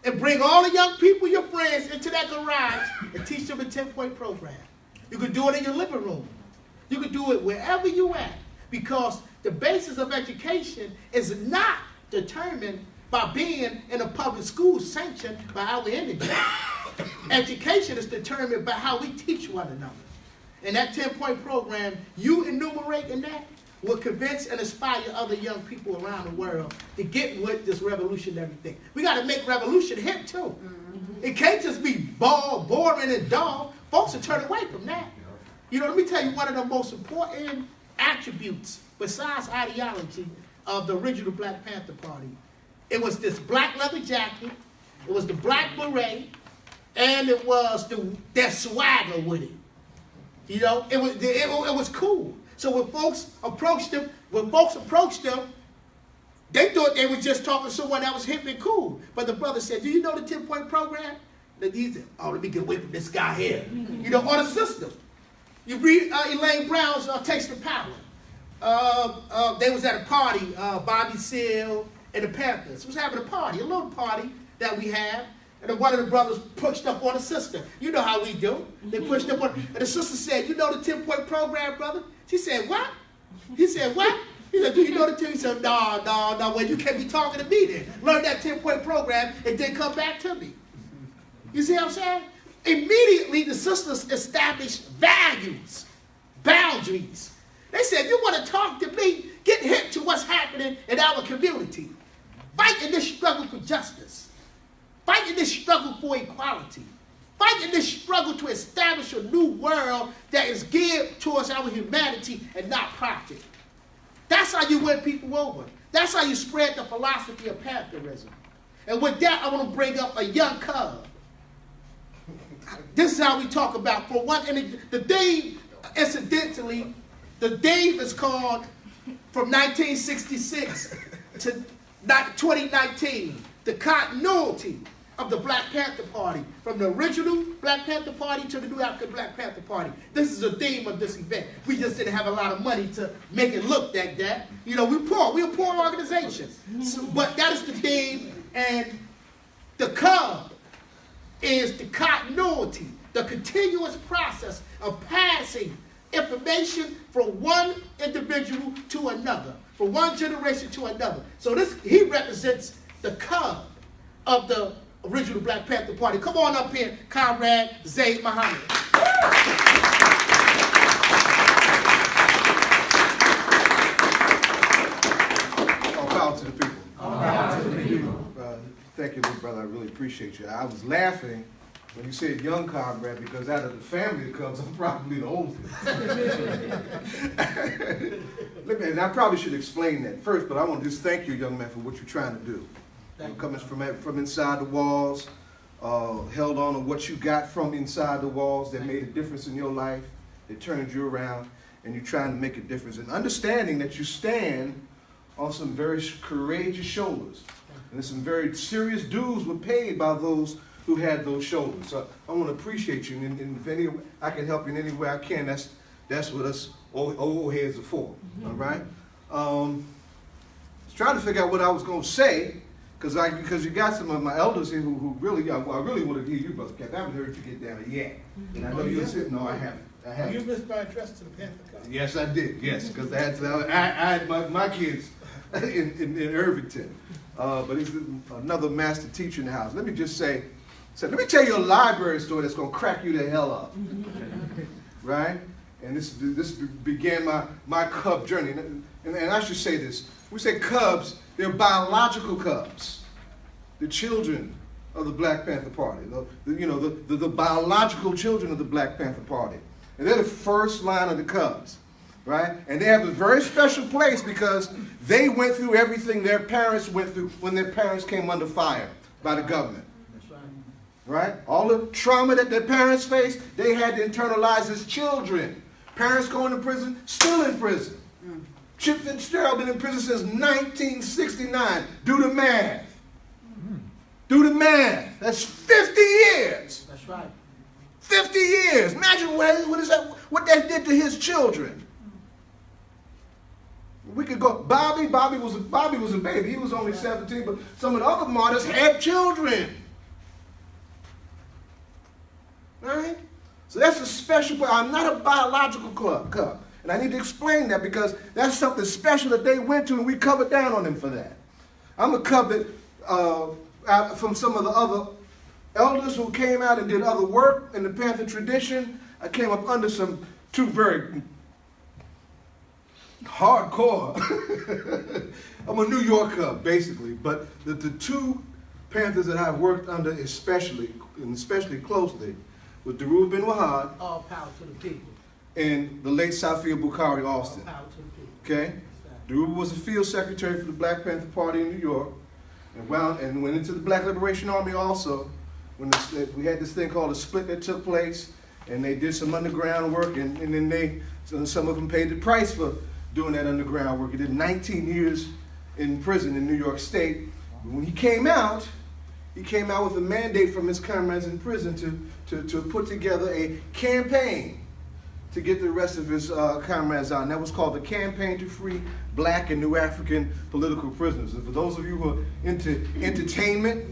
and bring all the young people, your friends, into that garage and teach them a 10-point program. You could do it in your living room. You could do it wherever you at, because the basis of education is not determined by being in a public school sanctioned by our energy. Education is determined by how we teach one another. And that 10-point program, you enumerating that, will convince and inspire other young people around the world to get with this revolutionary thing. We got to make revolution hip too. It can't just be boring and dull. Folks will turn away from that. You know, let me tell you one of the most important attributes besides ideology of the original Black Panther Party. It was this black leather jacket, it was the black beret, and it was their swagger with it. You know, it was cool. So when folks approached them, they thought they were just talking to someone that was hip and cool. But the brother said, do you know the 10-point program? And he said, oh, let me get away from this guy here. You know, on the system. You read Elaine Brown's Taste of Power. They was at a party, Bobby Seale and the Panthers was having a party, a little party that we have. And then one of the brothers pushed up on the sister. You know how we do. They pushed up on, and the sister said, you know the 10-point program, brother? She said, what? He said, what? He said, do you know the 10? He said, no, well, you can't be talking to me then. Learn that 10-point program and then come back to me. You see what I'm saying? Immediately, the sisters established values, boundaries. They said, you want to talk to me? Get hip to what's happening in our community. Fight in this struggle for justice. Fight in this struggle for equality. Fight in this struggle to establish a new world that is geared towards our humanity and not profit. That's how you win people over. That's how you spread the philosophy of Pantherism. And with that, I want to bring up a young cub. This is how we talk about, for one, and the day, incidentally, the day is called from 1966 to 2019, the continuity of the Black Panther Party, from the original Black Panther Party to the new African Black Panther Party. This is the theme of this event. We just didn't have a lot of money to make it look like that. You know, we're a poor organization. So, but that is the theme, and the cub is the continuity, the continuous process of passing information from one individual to another, from one generation to another. So he represents the cub of the original Black Panther Party. Come on up here, Comrade Zayd Muhammad. All power to the people. All power to the people. Thank you, little brother. I really appreciate you. I was laughing when you said young comrade, because out of the family that comes, I'm probably the oldest. And I probably should explain that first, but I want to just thank you, young man, for what you're trying to do. Coming from inside the walls, held on to what you got from inside the walls that made a difference in your life, that turned you around, and you're trying to make a difference. And understanding that you stand on some very courageous shoulders. And some very serious dues were paid by those who had those shoulders. So I want to appreciate you, and if I can help you in any way I can, that's what us old heads are for, all right? I was trying to figure out what I was going to say, because you got some of my elders here who really, I really want to hear you, Brother Cap. I haven't heard you get down yet. And I know you're sitting, no, I haven't. You missed my address to the Panther Club. Yes, I did, yes, because I had my kids in Irvington. But he's another master teacher in the house. Let me just say, let me tell you a library story that's going to crack you the hell up. Right? And this began my cub journey. And I should say this. We say cubs, they're biological cubs. The children of the Black Panther Party. The biological children of the Black Panther Party. And they're the first line of the cubs. Right? And they have a very special place because they went through everything their parents went through when their parents came under fire by the government. That's right. Right? All the trauma that their parents faced, they had to internalize as children. Parents going to prison, still in prison. Chip Fitzgerald been in prison since 1969. Do the math. Do the math. That's 50 years. That's right. 50 years. Imagine what that did to his children. We could go. Bobby was a baby. He was only 17, but some of the other martyrs had children. All right? So that's a special part. I'm not a biological cub. And I need to explain that because that's something special that they went to, and we covered down on them for that. I'm a cub that, from some of the other elders who came out and did other work in the Panther tradition, I came up under two very hardcore. I'm a New York cub, basically, but the two Panthers that I've worked under especially closely was Daru bin Wahad All power to the people. and the late Safia Bukhari All Austin. power to the people. Okay? Daru was a field secretary for the Black Panther Party in New York and went into the Black Liberation Army also when we had this thing called a split that took place, and they did some underground work, and then some of them paid the price for doing that underground work. He did 19 years in prison in New York State. But when he came out with a mandate from his comrades in prison to put together a campaign to get the rest of his comrades out. And that was called the Campaign to Free Black and New African Political Prisoners. And for those of you who are into entertainment,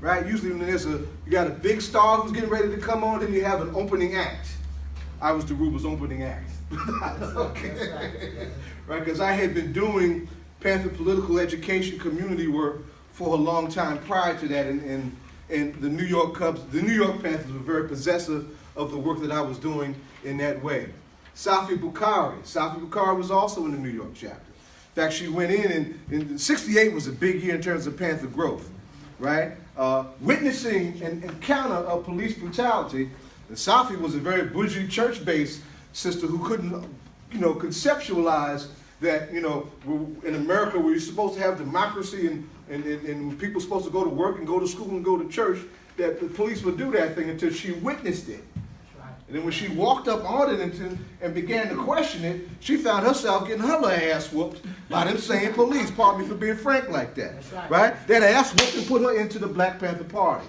right, usually when you got a big star who's getting ready to come on, then you have an opening act. I was Daruba's opening act. Okay. Right, because I had been doing Panther political education community work for a long time prior to that, and the New York Cubs, the New York Panthers were very possessive of the work that I was doing in that way. Safia Bukhari was also in the New York chapter. In fact, she went in 68 was a big year in terms of Panther growth, right? Witnessing an encounter of police brutality. And Safia was a very bougie church-based sister who couldn't, conceptualize that, in America where you're supposed to have democracy and people are supposed to go to work and go to school and go to church, that the police would do that thing until she witnessed it. And then when she walked up on it and began to question it, she found herself getting her little ass whooped by them same police. Pardon me for being frank like that. Right? That ass whooped and put her into the Black Panther Party.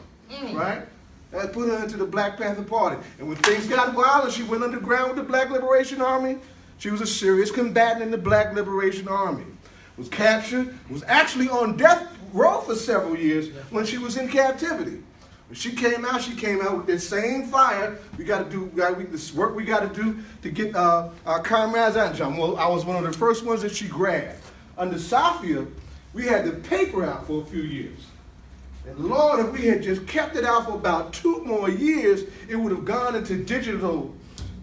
Right? That put her into the Black Panther Party. And when things got wild and she went underground with the Black Liberation Army, she was a serious combatant in the Black Liberation Army. Was captured, was actually on death row for several years when she was in captivity. When she came out with the same fire. This work we got to do to get our comrades out. Well, I was one of the first ones that she grabbed. Under Safia, we had the paper out for a few years. And Lord, if we had just kept it out for about 2 more years, it would have gone into digital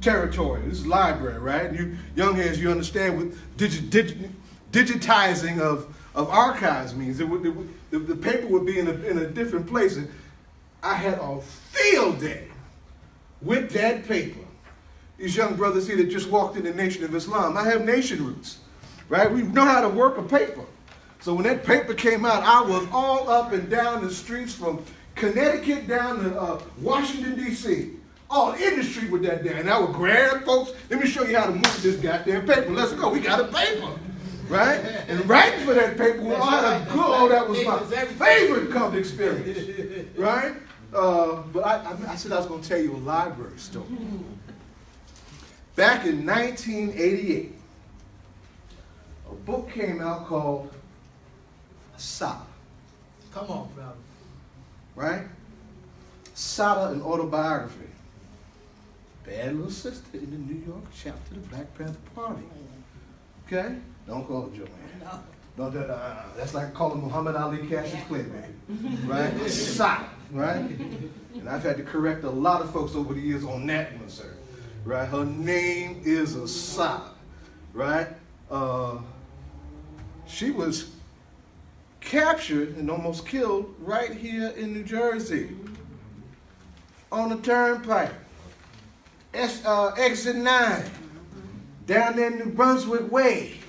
territory. This is library, right? And you young heads, you understand what digitizing of archives means. The paper would be in a different place. And I had a field day with that paper. These young brothers here that just walked in the Nation of Islam. I have nation roots. right? We know how to work a paper. So when that paper came out, I was all up and down the streets from Connecticut down to Washington, D.C. All in the street with that damn. And I would grab folks, let me show you how to move this goddamn paper. Let's go, we got a paper, right? And writing for that paper was that was my favorite college experience, right? But I said I was going to tell you a library story. Back in 1988, a book came out called Sada. Come on, brother. Right? Sada, an autobiography. Bad little sister in the New York chapter of the Black Panther Party. Okay? Don't call her Joanne. No, that's like calling Muhammad Ali Cassius Clay, baby. Right? Sada. Right? And I've had to correct a lot of folks over the years on that one, sir. Right? Her name is Sada. Right? She was captured and almost killed right here in New Jersey on the turnpike. Exit 9, down there in New Brunswick Way,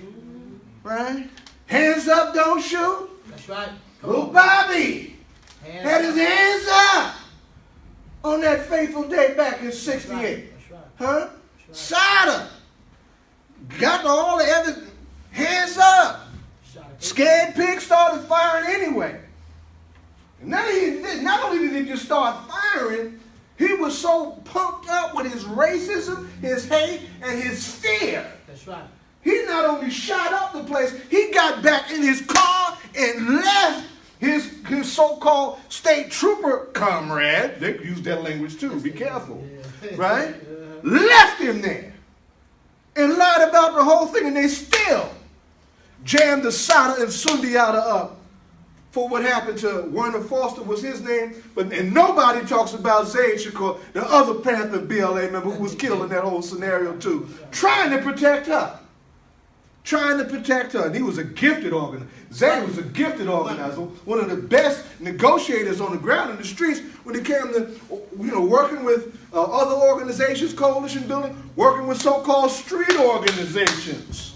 right? Hands up, don't shoot. That's right. Little Bobby had his hands up on that fateful day back in '68. That's right. Huh? Sada got all the evidence, hands up. Scared pig started firing anyway. And not only did he just start firing, he was so pumped up with his racism, his hate, and his fear. That's right. He not only shot up the place, he got back in his car and left his so-called state trooper comrade. They use that language too, be careful. Right? Left him there and lied about the whole thing, and they still jammed the Sada and Sundiata up for what happened to Werner Foster was his name, and nobody talks about Zaid Shakur, the other Panther BLA member who was killed in that whole scenario too, trying to protect her. Trying to protect her. And he was a gifted organizer. Zaid was a gifted organizer, one of the best negotiators on the ground in the streets when it came to working with other organizations, coalition building, working with so-called street organizations.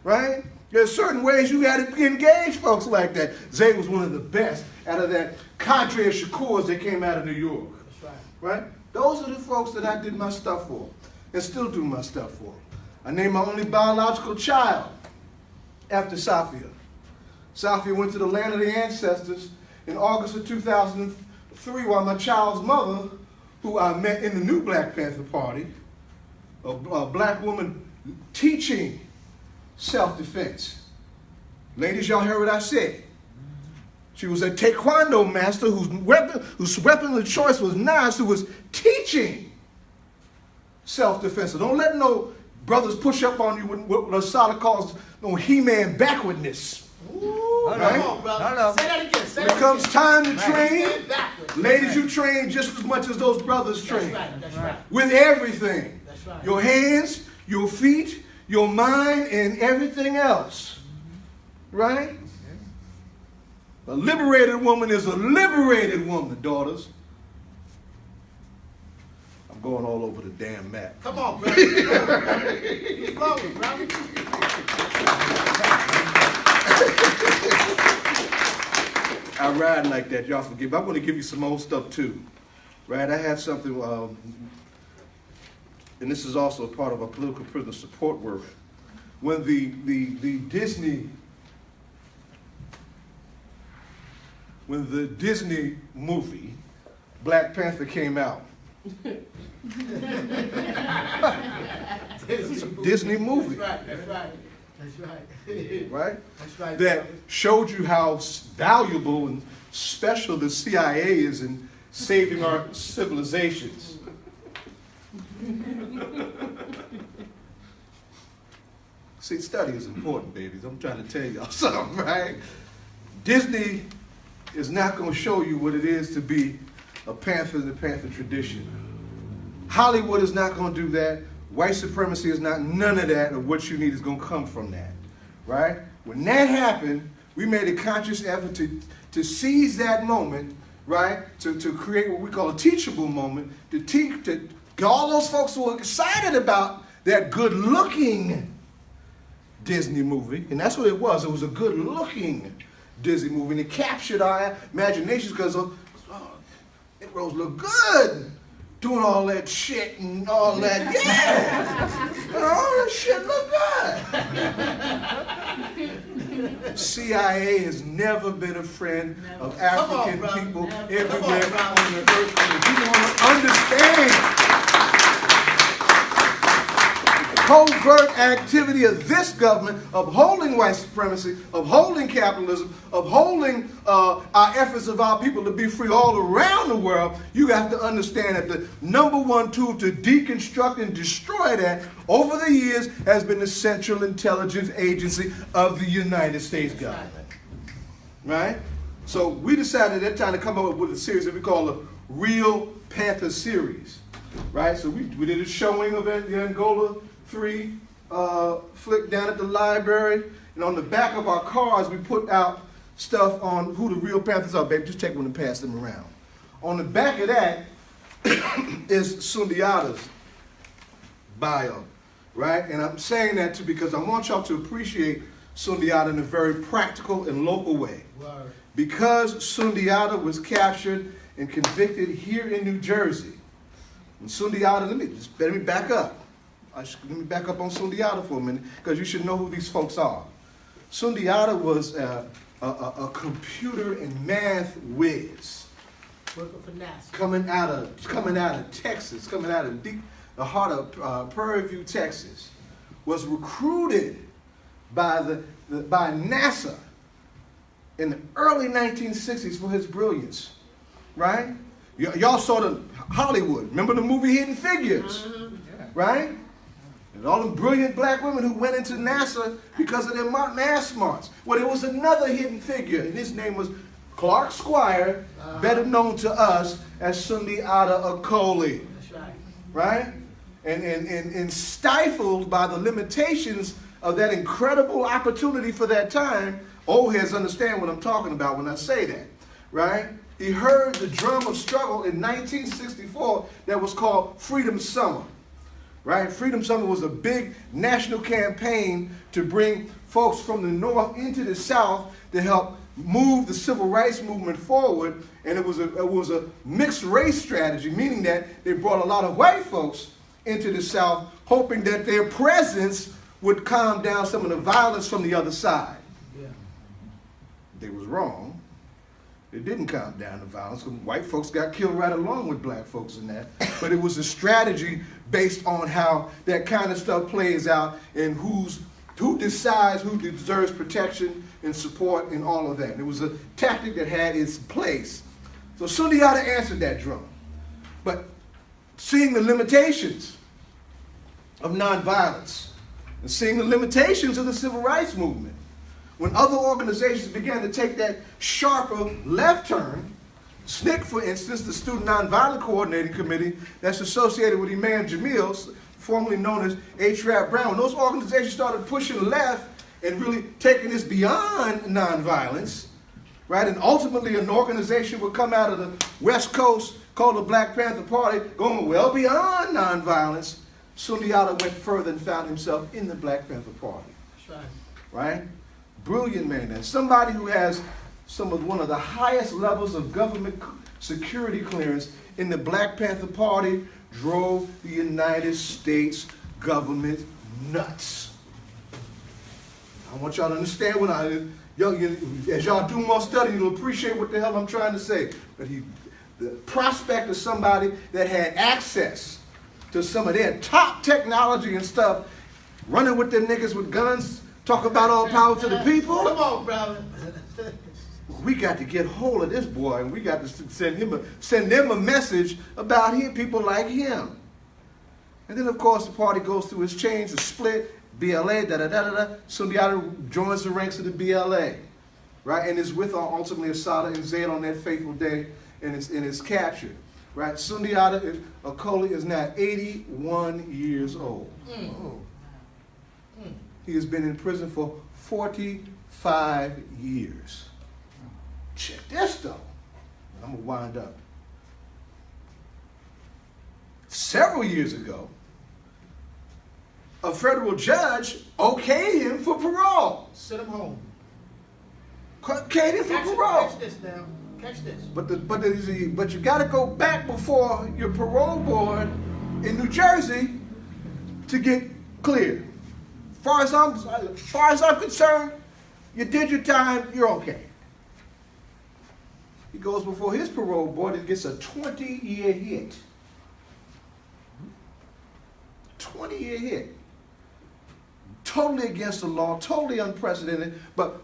Right? There's certain ways you got to engage folks like that. Zayd was one of the best out of that cadre of Shakurs that came out of New York. That's right. Right? Those are the folks that I did my stuff for and still do my stuff for. I named my only biological child after Safia. Safia went to the land of the ancestors in August of 2003 while my child's mother, who I met in the new Black Panther Party, a black woman teaching self-defense. Ladies, y'all heard what I said. She was a taekwondo master whose weapon of choice was knives, who was teaching self-defense. So don't let no brothers push up on you with what Asada calls no He-Man backwardness. Ooh, right? Come on, brother. Say that again. When it comes time to train, ladies, you train just as much as those brothers train. That's right. That's right. With everything. That's right. Your hands, your feet, your mind, and everything else. Right? A liberated woman is a liberated woman, daughters. I'm going all over the damn map. Come on, brother. Keep flowing, brother. I ride like that, y'all forgive me. I'm going to give you some old stuff too. Right? I had something, and this is also a part of our political prisoner support work. When the Disney movie Black Panther came out. It's a Disney movie. That's right. Right? That's right. That showed you how valuable and special the CIA is in saving our civilizations. See, study is important, babies. I'm trying to tell y'all something, right? Disney is not going to show you what it is to be a Panther in the Panther tradition. Hollywood is not going to do that. White supremacy is not, none of that, or what you need is going to come from that, right? When that happened, we made a conscious effort to seize that moment, right? To create what we call a teachable moment, to all those folks who are excited about that good-looking Disney movie, and that's what it was. It was a good-looking Disney movie, and it captured our imaginations because Negroes look good doing all that shit and all that. Yeah, and all that shit look good. CIA has never been a friend of African people everywhere on the earth. And people want to understand covert activity of this government, upholding white supremacy, upholding capitalism, upholding our efforts of our people to be free all around the world. You have to understand that the number one tool to deconstruct and destroy that over the years has been the Central Intelligence Agency of the United States government. Right? So we decided at that time to come up with a series that we call the Real Panther series. Right? So we did a showing of the Angola 3 flick down at the library, and on the back of our cars we put out stuff on who the real Panthers are. Baby, just take one and pass them around. On the back of that is Sundiata's bio, right? And I'm saying that too because I want y'all to appreciate Sundiata in a very practical and local way. Because Sundiata was captured and convicted here in New Jersey. And Sundiata, let me back up. Let me back up on Sundiata for a minute, because you should know who these folks are. Sundiata was a computer and math whiz. Working for NASA. Coming out of Texas, coming out of the heart of Prairie View, Texas, was recruited by NASA in the early 1960s for his brilliance, right? Y'all saw the Hollywood. Remember the movie Hidden Figures, right? And all the brilliant black women who went into NASA because of their math smarts. Well, there was another hidden figure, and his name was Clark Squire, better known to us as Sundiata Acoli. That's right. Right? And stifled by the limitations of that incredible opportunity for that time. Old heads understand what I'm talking about when I say that. Right? He heard the drum of struggle in 1964 that was called Freedom Summer. Right? Freedom Summer was a big national campaign to bring folks from the North into the South to help move the civil rights movement forward. And it was a mixed race strategy, meaning that they brought a lot of white folks into the South, hoping that their presence would calm down some of the violence from the other side. Yeah. They was wrong. It didn't calm down the violence. White folks got killed right along with black folks in that. But it was a strategy based on how that kind of stuff plays out and who decides who deserves protection and support and all of that. And it was a tactic that had its place. So Sundiata answered that drum. But seeing the limitations of nonviolence and seeing the limitations of the civil rights movement, when other organizations began to take that sharper left turn, SNCC, for instance, the Student Nonviolent Coordinating Committee that's associated with Imam Jamil, formerly known as H.Rap Brown, when those organizations started pushing left and really taking this beyond nonviolence, right? And ultimately an organization would come out of the West Coast called the Black Panther Party, going well beyond nonviolence. Sundiata went further and found himself in the Black Panther Party. That's right. Right? Brilliant man. And somebody who has one of the highest levels of government security clearance in the Black Panther Party drove the United States government nuts. I want y'all to understand as y'all do more study, you'll appreciate what the hell I'm trying to say. But the prospect of somebody that had access to some of their top technology and stuff, running with them niggas with guns, talk about all power to the people. Come on, brother. We got to get hold of this boy, and we got to send them a message about people like him. And then, of course, the party goes through its change, the split, BLA, da-da-da-da-da. Sundiata joins the ranks of the BLA, right? And is with ultimately Assata and Zayd on that fateful day, and it's captured, right? Sundiata Acoli is now 81 years old. He has been in prison for 45 years. Check this, though. I'm going to wind up. Several years ago, a federal judge okayed him for parole. Send him home. Okayed him for parole. Catch this now. Catch this. But you got to go back before your parole board in New Jersey to get cleared. As far as I'm concerned, you did your time, you're okay. He goes before his parole board and gets a 20-year hit. 20-year hit. Totally against the law, totally unprecedented, but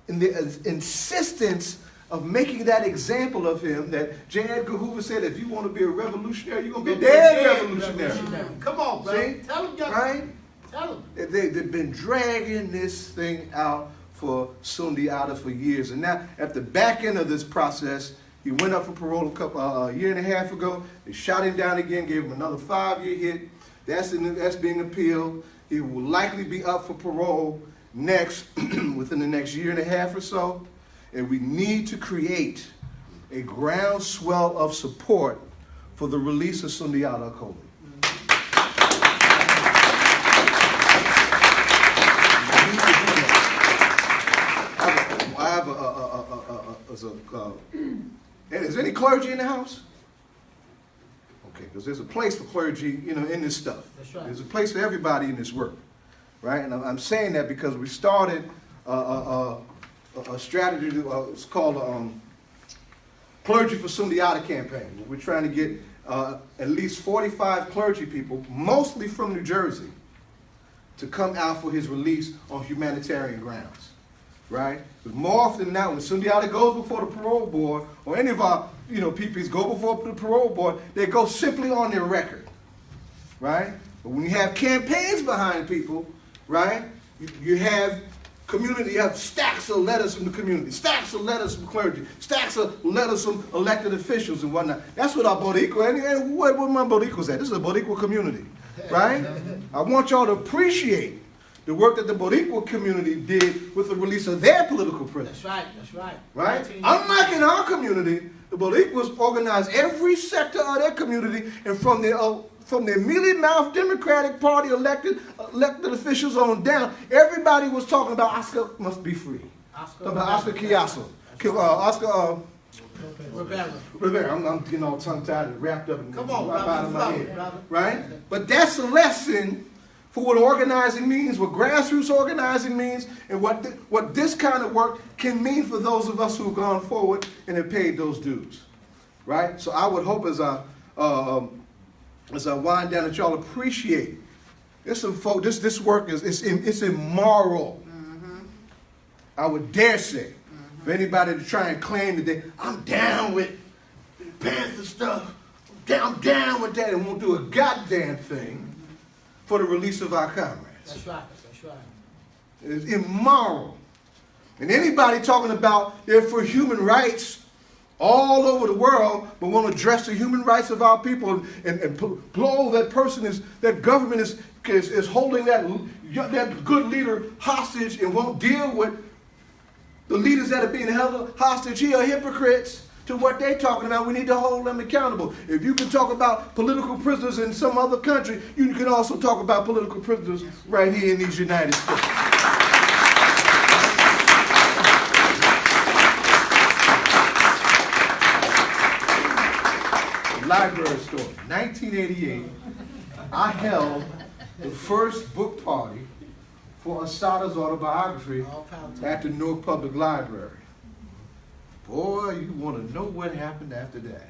in the insistence of making that example of him that J. Edgar Hoover said, if you want to be a revolutionary, you're going to be a dead revolutionary. Come on, bro. See? Tell him, young. Right? Tell him. They've been dragging this thing out for Sundiata for years. And now, at the back end of this process, he went up for parole a year and a half ago. They shot him down again, gave him another 5-year hit. That's being appealed. He will likely be up for parole within the next year and a half or so. And we need to create a groundswell of support for the release of Sundiata Acoli. Is there any clergy in the house? Okay, because there's a place for clergy, in this stuff. That's right. There's a place for everybody in this work, right? And I'm saying that because we started a strategy. It's called Clergy for Sundiata campaign. We're trying to get at least 45 clergy people, mostly from New Jersey, to come out for his release on humanitarian grounds, right? But more often than not, when Sundiata goes before the parole board, or any of our PPs go before the parole board, they go simply on their record, right? But when you have campaigns behind people, right, you have community, you have stacks of letters from the community, stacks of letters from clergy, stacks of letters from elected officials and whatnot. That's what our Boricua, and where my Boricuas at? This is a Boricua community, right? I want y'all to appreciate the work that the Boricua community did with the release of their political prisoners. That's right, that's right. Right? Unlike in our community, the Boricuas organized every sector of their community, and from the mealy-mouthed Democratic Party elected officials on down, everybody was talking about Oscar must be free. Talking about Oscar Chiasso. Rivera. I'm getting all tongue-tied and wrapped up in Come on, right out of my brother, head. brother. Right? But that's a lesson for what organizing means, what grassroots organizing means, and what this kind of work can mean for those of us who have gone forward and have paid those dues. Right? So I would hope as I wind down that y'all appreciate there's some folk, this work it's immoral. Mm-hmm. I would dare say, for anybody to try and claim that I'm down with Panther stuff, I'm down with that, and won't do a goddamn thing for the release of our comrades. That's right, that's right. It's immoral. And anybody talking about they're for human rights all over the world, but want to address the human rights of our people and blow that government is holding that good leader hostage and won't deal with the leaders that are being held hostage here are hypocrites to what they're talking about. We need to hold them accountable. If you can talk about political prisoners in some other country, you can also talk about political prisoners right here in these United States. Library story. 1988, I held the first book party for Asada's autobiography at the Newark Public Library. Boy, you want to know what happened after that.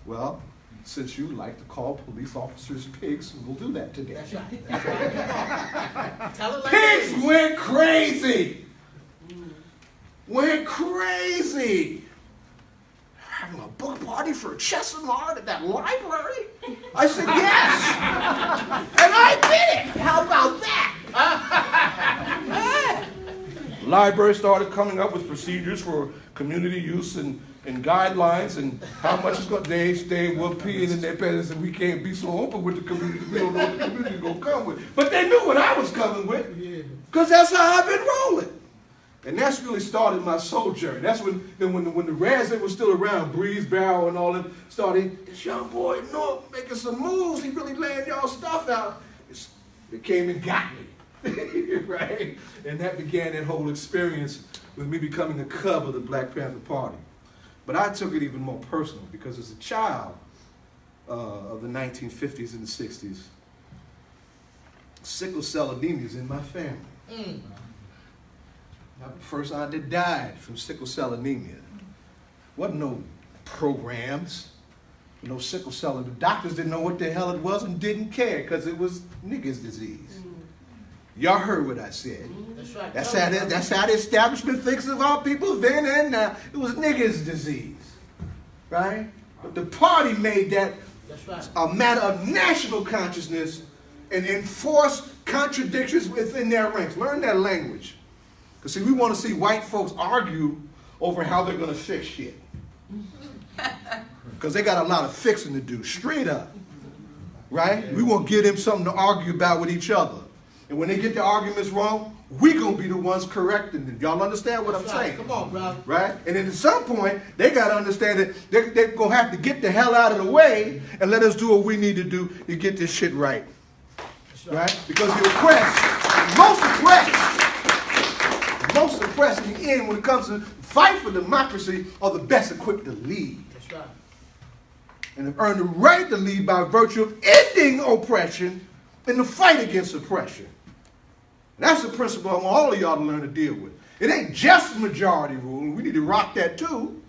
Well, since you like to call police officers pigs, we'll do that today. That's right. That's right. Tell it like Pigs it is. went crazy. Went crazy. Having a book party for Chesimard at that library? I said, yes. And I did it. How about that? Library started coming up with procedures for community use and guidelines and how much it's going to, they were peeing in their pants and we can't be so open with the community. We don't know what the community is going to come with. But they knew what I was coming with because that's how I've been rolling. And that's really started my soul journey. That's when the Razzie was still around, Breeze Barrel and all them started, this young boy, making some moves. He really laying y'all stuff out. that came and got me, right? And that began that whole experience with me becoming a cub of the Black Panther Party. But I took it even more personal because as a child of the 1950s and the 60s, sickle cell anemia is in my family. I'm the first aunt that died from sickle cell anemia. Wasn't no programs, no sickle cell. The doctors didn't know what the hell it was and didn't care because it was niggas' disease. Y'all heard what I said. That's right. That's how the establishment thinks of our people then and now. It was niggas' disease, right? But the party made that a matter of national consciousness and enforce contradictions within their ranks. Learn that language. Because see, we want to see white folks argue over how they're going to fix shit. Because they got a lot of fixing to do, straight up. Right? We want to give them something to argue about with each other. And when they get the arguments wrong, we're going to be the ones correcting them. Y'all understand what I'm saying? Come on, bro. Right? And then at some point, they got to understand that they're going to have to get the hell out of the way and let us do what we need to do to get this shit right. Right? Because the oppressed, most oppressed in the end when it comes to fight for democracy are the best equipped to lead. That's right. And have earned the right to lead by virtue of ending oppression in the fight against oppression. And that's the principle I want all of y'all to learn to deal with. It ain't just majority rule, and we need to rock that too.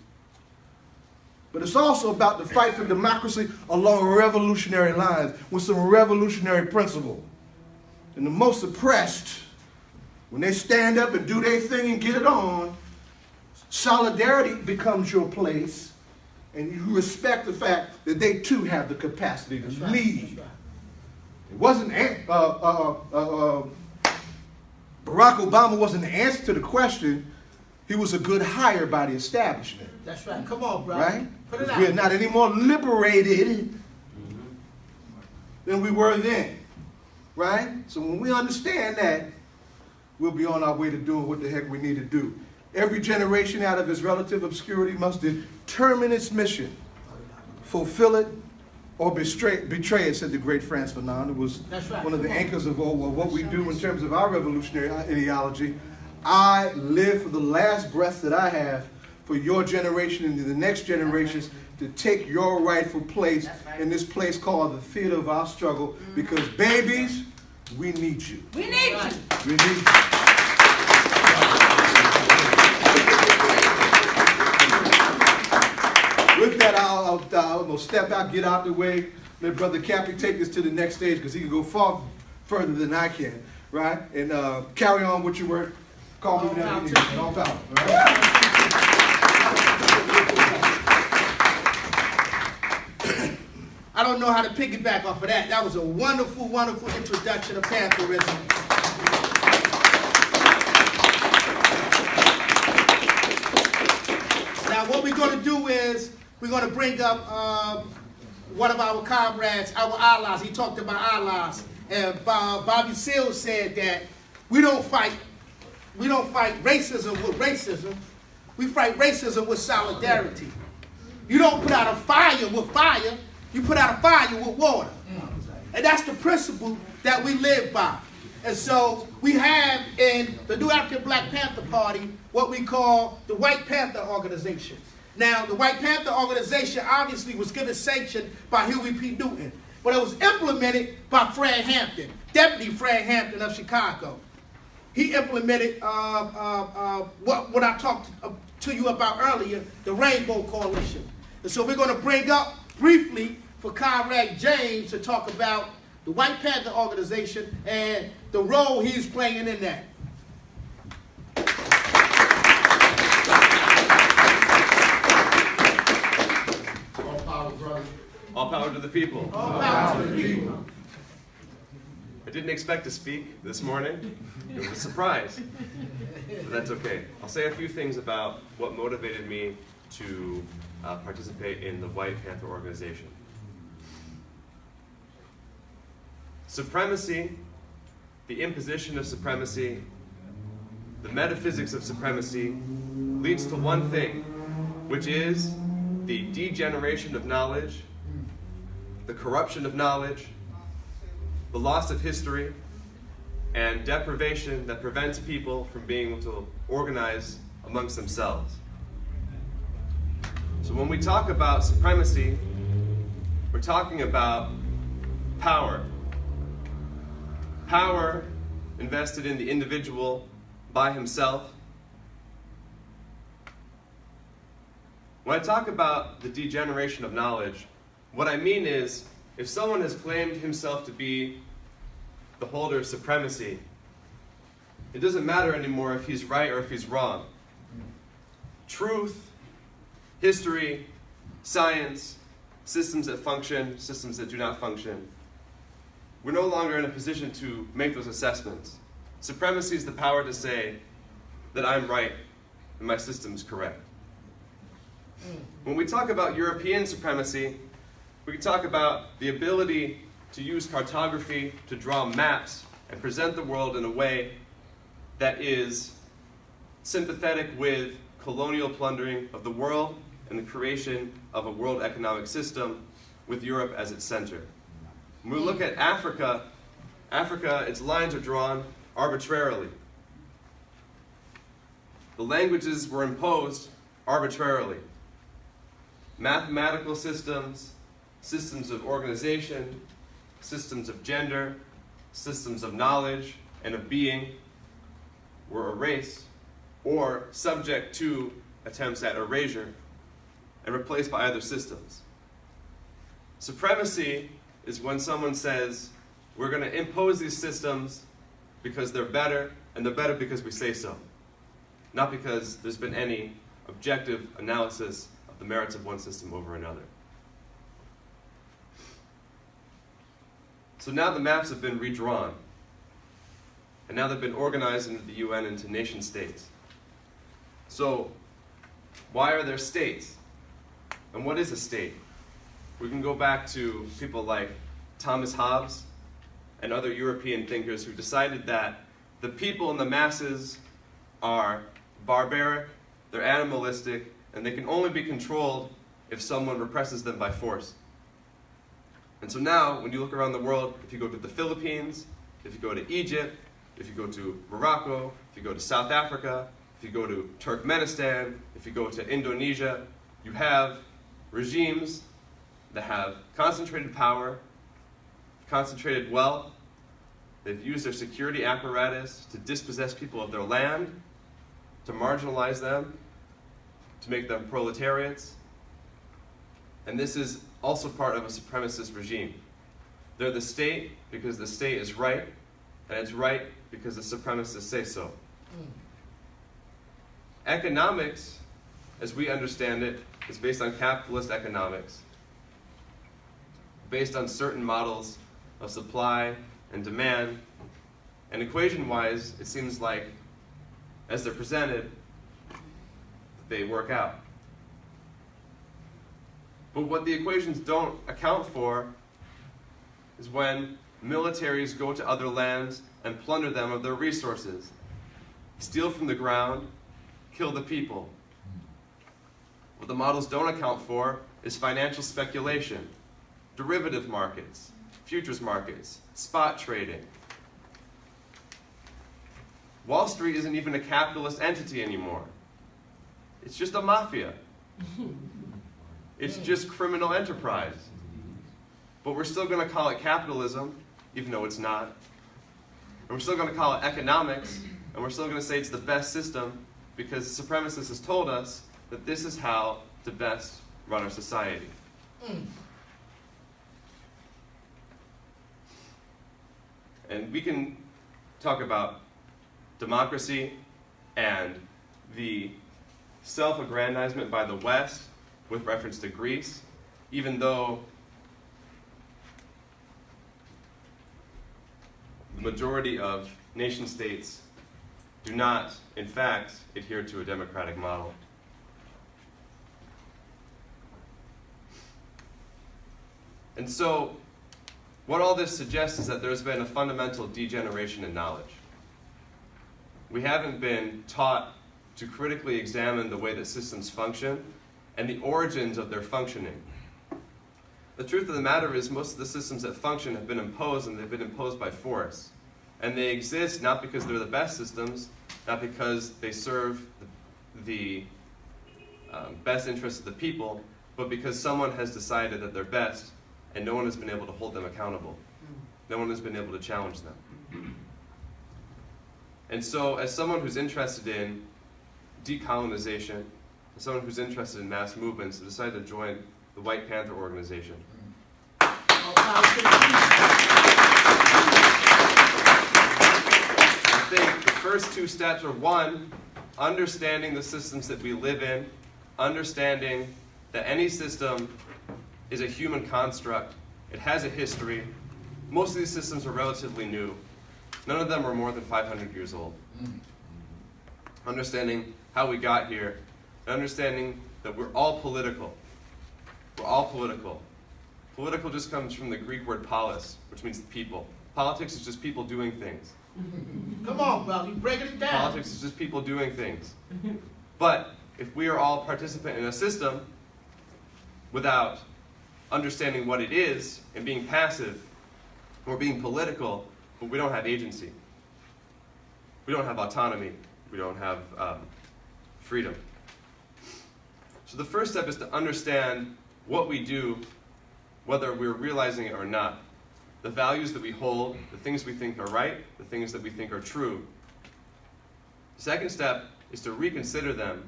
But it's also about the fight for democracy along revolutionary lines with some revolutionary principle. And the most oppressed, when they stand up and do their thing and get it on, solidarity becomes your place, and you respect the fact that they too have the capacity to lead. It wasn't Barack Obama wasn't the answer to the question. He was a good hire by the establishment. That's right. Come on, bro. Right? Put it out. We're not any more liberated than we were then. Right? So when we understand that, we'll be on our way to doing what the heck we need to do. Every generation out of its relative obscurity must determine its mission, fulfill it, or betray it, said the great Frantz Fanon, who was one of the anchors of what we do in terms of our revolutionary ideology. I live for the last breath that I have for your generation and the next generations to take your rightful place in this place called the theater of our struggle, because babies, we need you. We need you. We need you. With that, I'll step out, get out the way, let Brother Cappy take this to the next stage because he can go far further than I can, right? And carry on with your work. Call me whenever you need me. All power. All right? I don't know how to piggyback off of that. That was a wonderful, wonderful introduction to Pantherism. Now, what we're going to do is we're going to bring up one of our comrades, our allies. He talked about allies, and Bobby Seals said that we don't fight racism with racism. We fight racism with solidarity. You don't put out a fire with fire. You put out a fire with water. And that's the principle that we live by. And so we have in the New African Black Panther Party what we call the White Panther Organization. Now, the White Panther Organization obviously was given sanction by Huey P. Newton, but it was implemented by Fred Hampton, Deputy Fred Hampton of Chicago. He implemented what I talked to you about earlier, the Rainbow Coalition. And so we're going to bring up briefly for Comrade James to talk about the White Panther Organization and the role he's playing in that. All power, brother. All power to the people. All power to the people. I didn't expect to speak this morning. It was a surprise. But that's okay. I'll say a few things about what motivated me to participate in the White Panther Organization. Supremacy, the imposition of supremacy, the metaphysics of supremacy leads to one thing, which is the degeneration of knowledge, the corruption of knowledge, the loss of history, and deprivation that prevents people from being able to organize amongst themselves. So when we talk about supremacy, we're talking about power. Power invested in the individual by himself. When I talk about the degeneration of knowledge, what I mean is, if someone has claimed himself to be the holder of supremacy, it doesn't matter anymore if he's right or if he's wrong. Truth, history, science, systems that function, systems that do not function, we're no longer in a position to make those assessments. Supremacy is the power to say that I'm right and my system is correct. When we talk about European supremacy, we can talk about the ability to use cartography to draw maps and present the world in a way that is sympathetic with colonial plundering of the world and the creation of a world economic system with Europe as its center. When we look at Africa, its lines are drawn arbitrarily. The languages were imposed arbitrarily. Mathematical systems, systems of organization, systems of gender, systems of knowledge and of being were erased or subject to attempts at erasure and replaced by other systems. Supremacy is when someone says, we're going to impose these systems because they're better, and they're better because we say so, not because there's been any objective analysis of the merits of one system over another. So now the maps have been redrawn, and now they've been organized into the UN into nation states. So why are there states? And what is a state? We can go back to people like Thomas Hobbes and other European thinkers who decided that the people and the masses are barbaric, they're animalistic, and they can only be controlled if someone represses them by force. And so now, when you look around the world, if you go to the Philippines, if you go to Egypt, if you go to Morocco, if you go to South Africa, if you go to Turkmenistan, if you go to Indonesia, you have regimes that have concentrated power, concentrated wealth. They've used their security apparatus to dispossess people of their land, to marginalize them, to make them proletariats. And this is also part of a supremacist regime. They're the state because the state is right, and it's right because the supremacists say so. Economics, as we understand it, is based on capitalist economics, based on certain models of supply and demand, and equation-wise, it seems like, as they're presented, they work out. But what the equations don't account for is when militaries go to other lands and plunder them of their resources, steal from the ground, kill the people. What the models don't account for is financial speculation, derivative markets, futures markets, spot trading. Wall Street isn't even a capitalist entity anymore. It's just a mafia. It's just criminal enterprise. But we're still going to call it capitalism, even though it's not. And we're still going to call it economics, and we're still going to say it's the best system because the supremacist has told us that this is how to best run our society. And we can talk about democracy and the self-aggrandizement by the West with reference to Greece, even though the majority of nation states do not, in fact, adhere to a democratic model. And so, what all this suggests is that there's been a fundamental degeneration in knowledge. We haven't been taught to critically examine the way that systems function and the origins of their functioning. The truth of the matter is most of the systems that function have been imposed, and they've been imposed by force. And they exist not because they're the best systems, not because they serve the best interests of the people, but because someone has decided that they're best and no one has been able to hold them accountable. No one has been able to challenge them. And so as someone who's interested in decolonization, as someone who's interested in mass movements, I decided to join the White Panther organization. I think the first two steps are, one, understanding the systems that we live in, understanding that any system is a human construct. It has a history. Most of these systems are relatively new. None of them are more than 500 years old. Understanding how we got here, and understanding that we're all political. We're all political. Political just comes from the Greek word polis, which means people. Politics is just people doing things. Come on, brother, you breaking it down. Politics is just people doing things. But if we are all participant in a system without understanding what it is and being passive, we're being political, but we don't have agency. We don't have autonomy. We don't have freedom. So the first step is to understand what we do, whether we're realizing it or not. The values that we hold, the things we think are right, the things that we think are true. The second step is to reconsider them,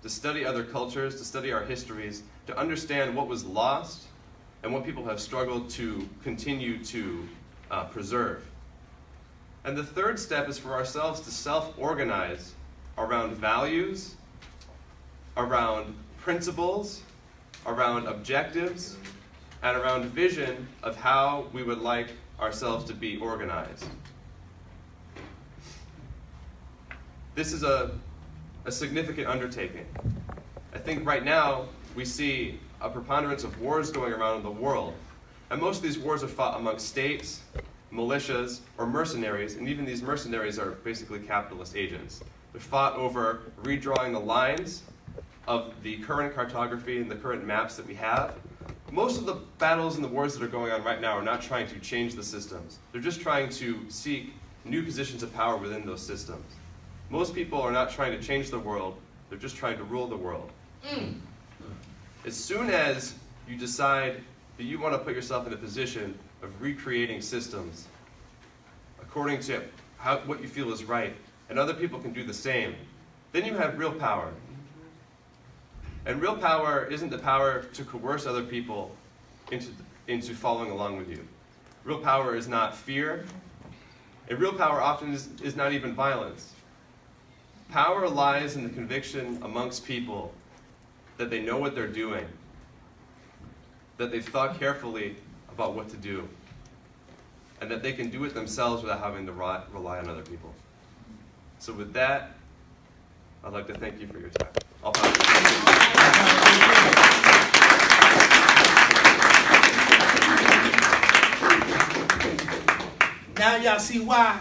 to study other cultures, to study our histories, to understand what was lost and what people have struggled to continue to preserve. And the third step is for ourselves to self-organize around values, around principles, around objectives, and around vision of how we would like ourselves to be organized. This is a significant undertaking. I think right now we see a preponderance of wars going around in the world. And most of these wars are fought amongst states, militias, or mercenaries, and even these mercenaries are basically capitalist agents. They're fought over redrawing the lines of the current cartography and the current maps that we have. Most of the battles and the wars that are going on right now are not trying to change the systems. They're just trying to seek new positions of power within those systems. Most people are not trying to change the world, they're just trying to rule the world. As soon as you decide that you want to put yourself in a position of recreating systems according to what you feel is right, and other people can do the same, then you have real power. And real power isn't the power to coerce other people into following along with you. Real power is not fear, and real power often is not even violence. Power lies in the conviction amongst people that they know what they're doing, that they've thought carefully about what to do, and that they can do it themselves without having to rely on other people. So with that, I'd like to thank you for your time. I'll pass it. Now y'all see why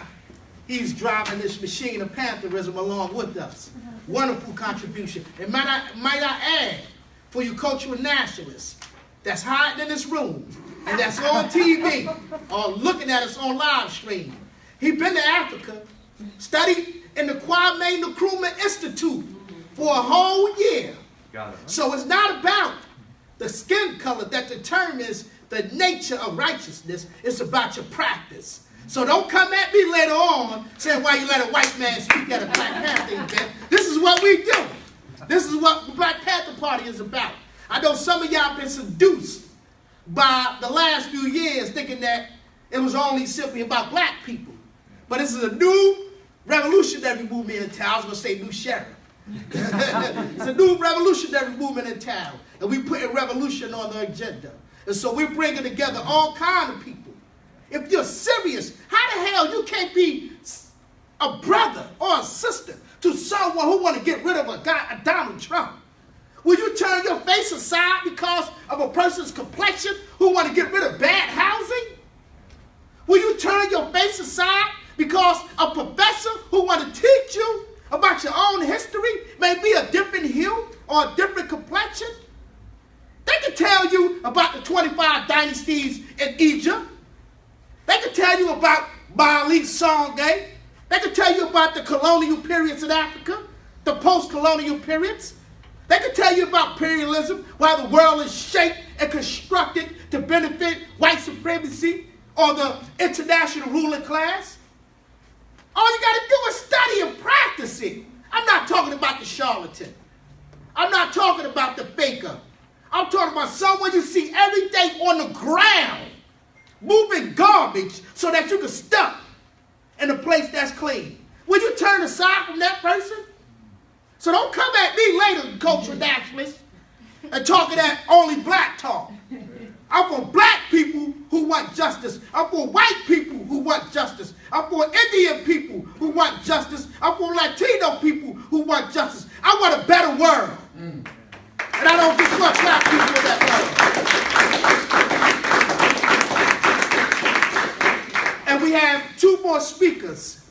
he's driving this machine of Pantherism along with us. Wonderful contribution. And might I add, for you cultural nationalists that's hiding in this room and that's on TV or looking at us on live stream, he been to Africa, studied in the Kwame Nkrumah Institute for a whole year. Got it. So it's not about the skin color that determines the nature of righteousness. It's about your practice. So don't come at me later on saying why you let a white man speak at a Black Panther event. This is what we do. This is what the Black Panther Party is about. I know some of y'all been seduced by the last few years thinking that it was only simply about black people. But this is a new revolutionary movement in town. I was going to say new sheriff. It's a new revolutionary movement in town. And we putting revolution on the agenda. And so we're bringing together all kinds of people. If you're serious, how the hell you can't be a brother or a sister to someone who want to get rid of a Donald Trump? Will you turn your face aside because of a person's complexion who want to get rid of bad housing? Will you turn your face aside because a professor who want to teach you about your own history may be a different hue or a different complexion? They can tell you about the 25 dynasties in Egypt. They can tell you about Mali Songhai. They can tell you about the colonial periods in Africa, the post-colonial periods. They can tell you about imperialism, why the world is shaped and constructed to benefit white supremacy or the international ruling class. All you got to do is study and practice it. I'm not talking about the charlatan. I'm not talking about the faker. I'm talking about someone you see every day on the ground moving garbage so that you can stuff in a place that's clean. Will you turn aside from that person? So don't come at me later, cultural nationalists, and talking that only black talk. I'm for black people who want justice. I'm for white people who want justice. I'm for Indian people who want justice. I'm for Latino people who want justice. I want a better world. And I don't just want black people in that world. And we have two more speakers.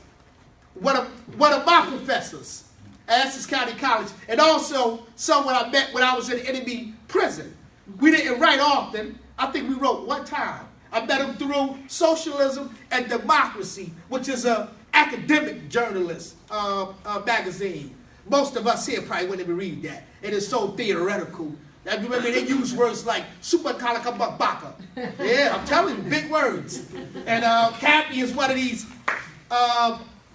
One of my professors at Essex County College, and also someone I met when I was in enemy prison. We didn't write often. I think we wrote one time. I met him through Socialism and Democracy, which is an academic journalist magazine. Most of us here probably wouldn't even read that. It is so theoretical. Now, remember, they use words like superkalakabaka. Yeah, I'm telling you, big words. And Cappy is one of these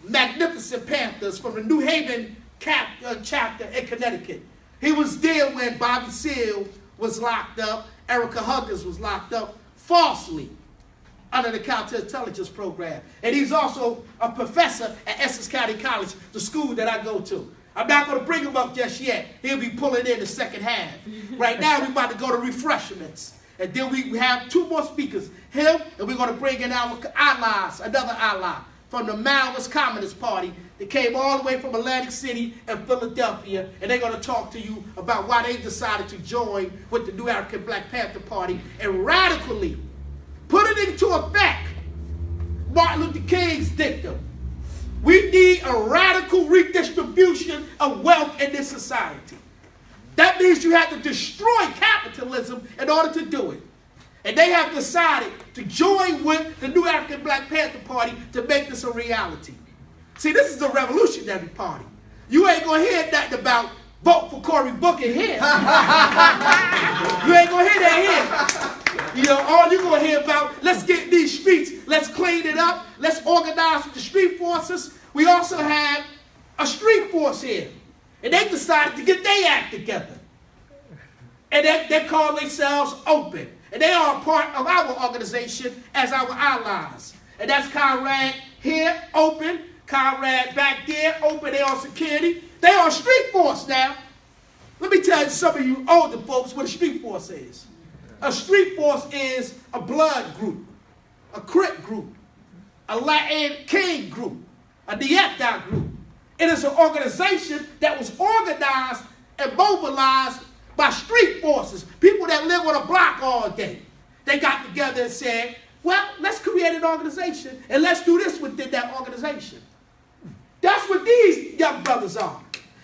magnificent Panthers from the New Haven chapter in Connecticut. He was there when Bobby Seale was locked up, Erica Huggins was locked up falsely under the counterintelligence program. And he's also a professor at Essex County College, the school that I go to. I'm not going to bring him up just yet. He'll be pulling in the second half. Right now, we're about to go to refreshments. And then we have two more speakers, him, and we're going to bring in our allies, another ally from the Maoist Communist Party that came all the way from Atlantic City and Philadelphia, and they're going to talk to you about why they decided to join with the New African Black Panther Party and radically put it into effect Martin Luther King's dictum. We need a radical redistribution of wealth in this society. That means you have to destroy capitalism in order to do it. And they have decided to join with the New African Black Panther Party to make this a reality. See, this is a revolutionary party. You ain't going to hear nothing about vote for Cory Booker here. You ain't going to hear that here. You know, all you're going to hear about, let's get these streets, let's clean it up, let's organize with the street forces. We also have a street force here. And they decided to get their act together. And they call themselves Open. And they are a part of our organization as our allies. And that's Conrad here, Open. Conrad back there, Open. They on security. They on street force now. Let me tell you, some of you older folks, what a street force is. A street force is a blood group, a Crip group, a Latin King group, a Dieta group. It is an organization that was organized and mobilized by street forces, people that live on a block all day. They got together and said, well, let's create an organization and let's do this within that organization. That's what these young brothers are.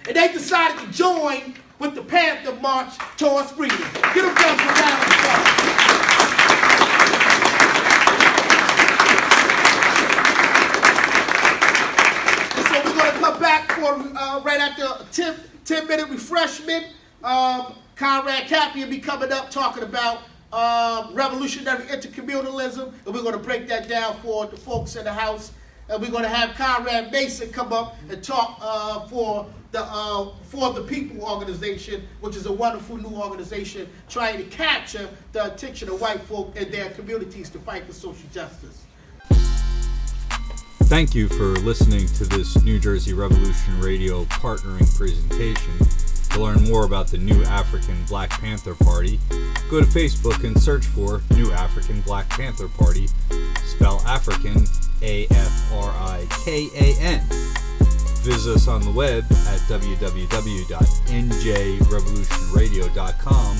And they decided to join with the Panther March towards freedom. Give them a round of applause. And so we're going to come back for right after a 10-minute refreshment. Conrad Cappy will be coming up talking about revolutionary intercommunalism, and we're going to break that down for the folks in the house. And we're going to have Conrad Mason come up and talk for the People organization, which is a wonderful new organization trying to capture the attention of white folk in their communities to fight for social justice. Thank you for listening to this New Jersey Revolution Radio partnering presentation. To learn more about the New African Black Panther Party, go to Facebook and search for New African Black Panther Party, spell African, A-F-R-I-K-A-N. Visit us on the web at www.njrevolutionradio.com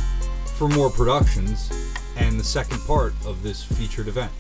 for more productions and the second part of this featured event.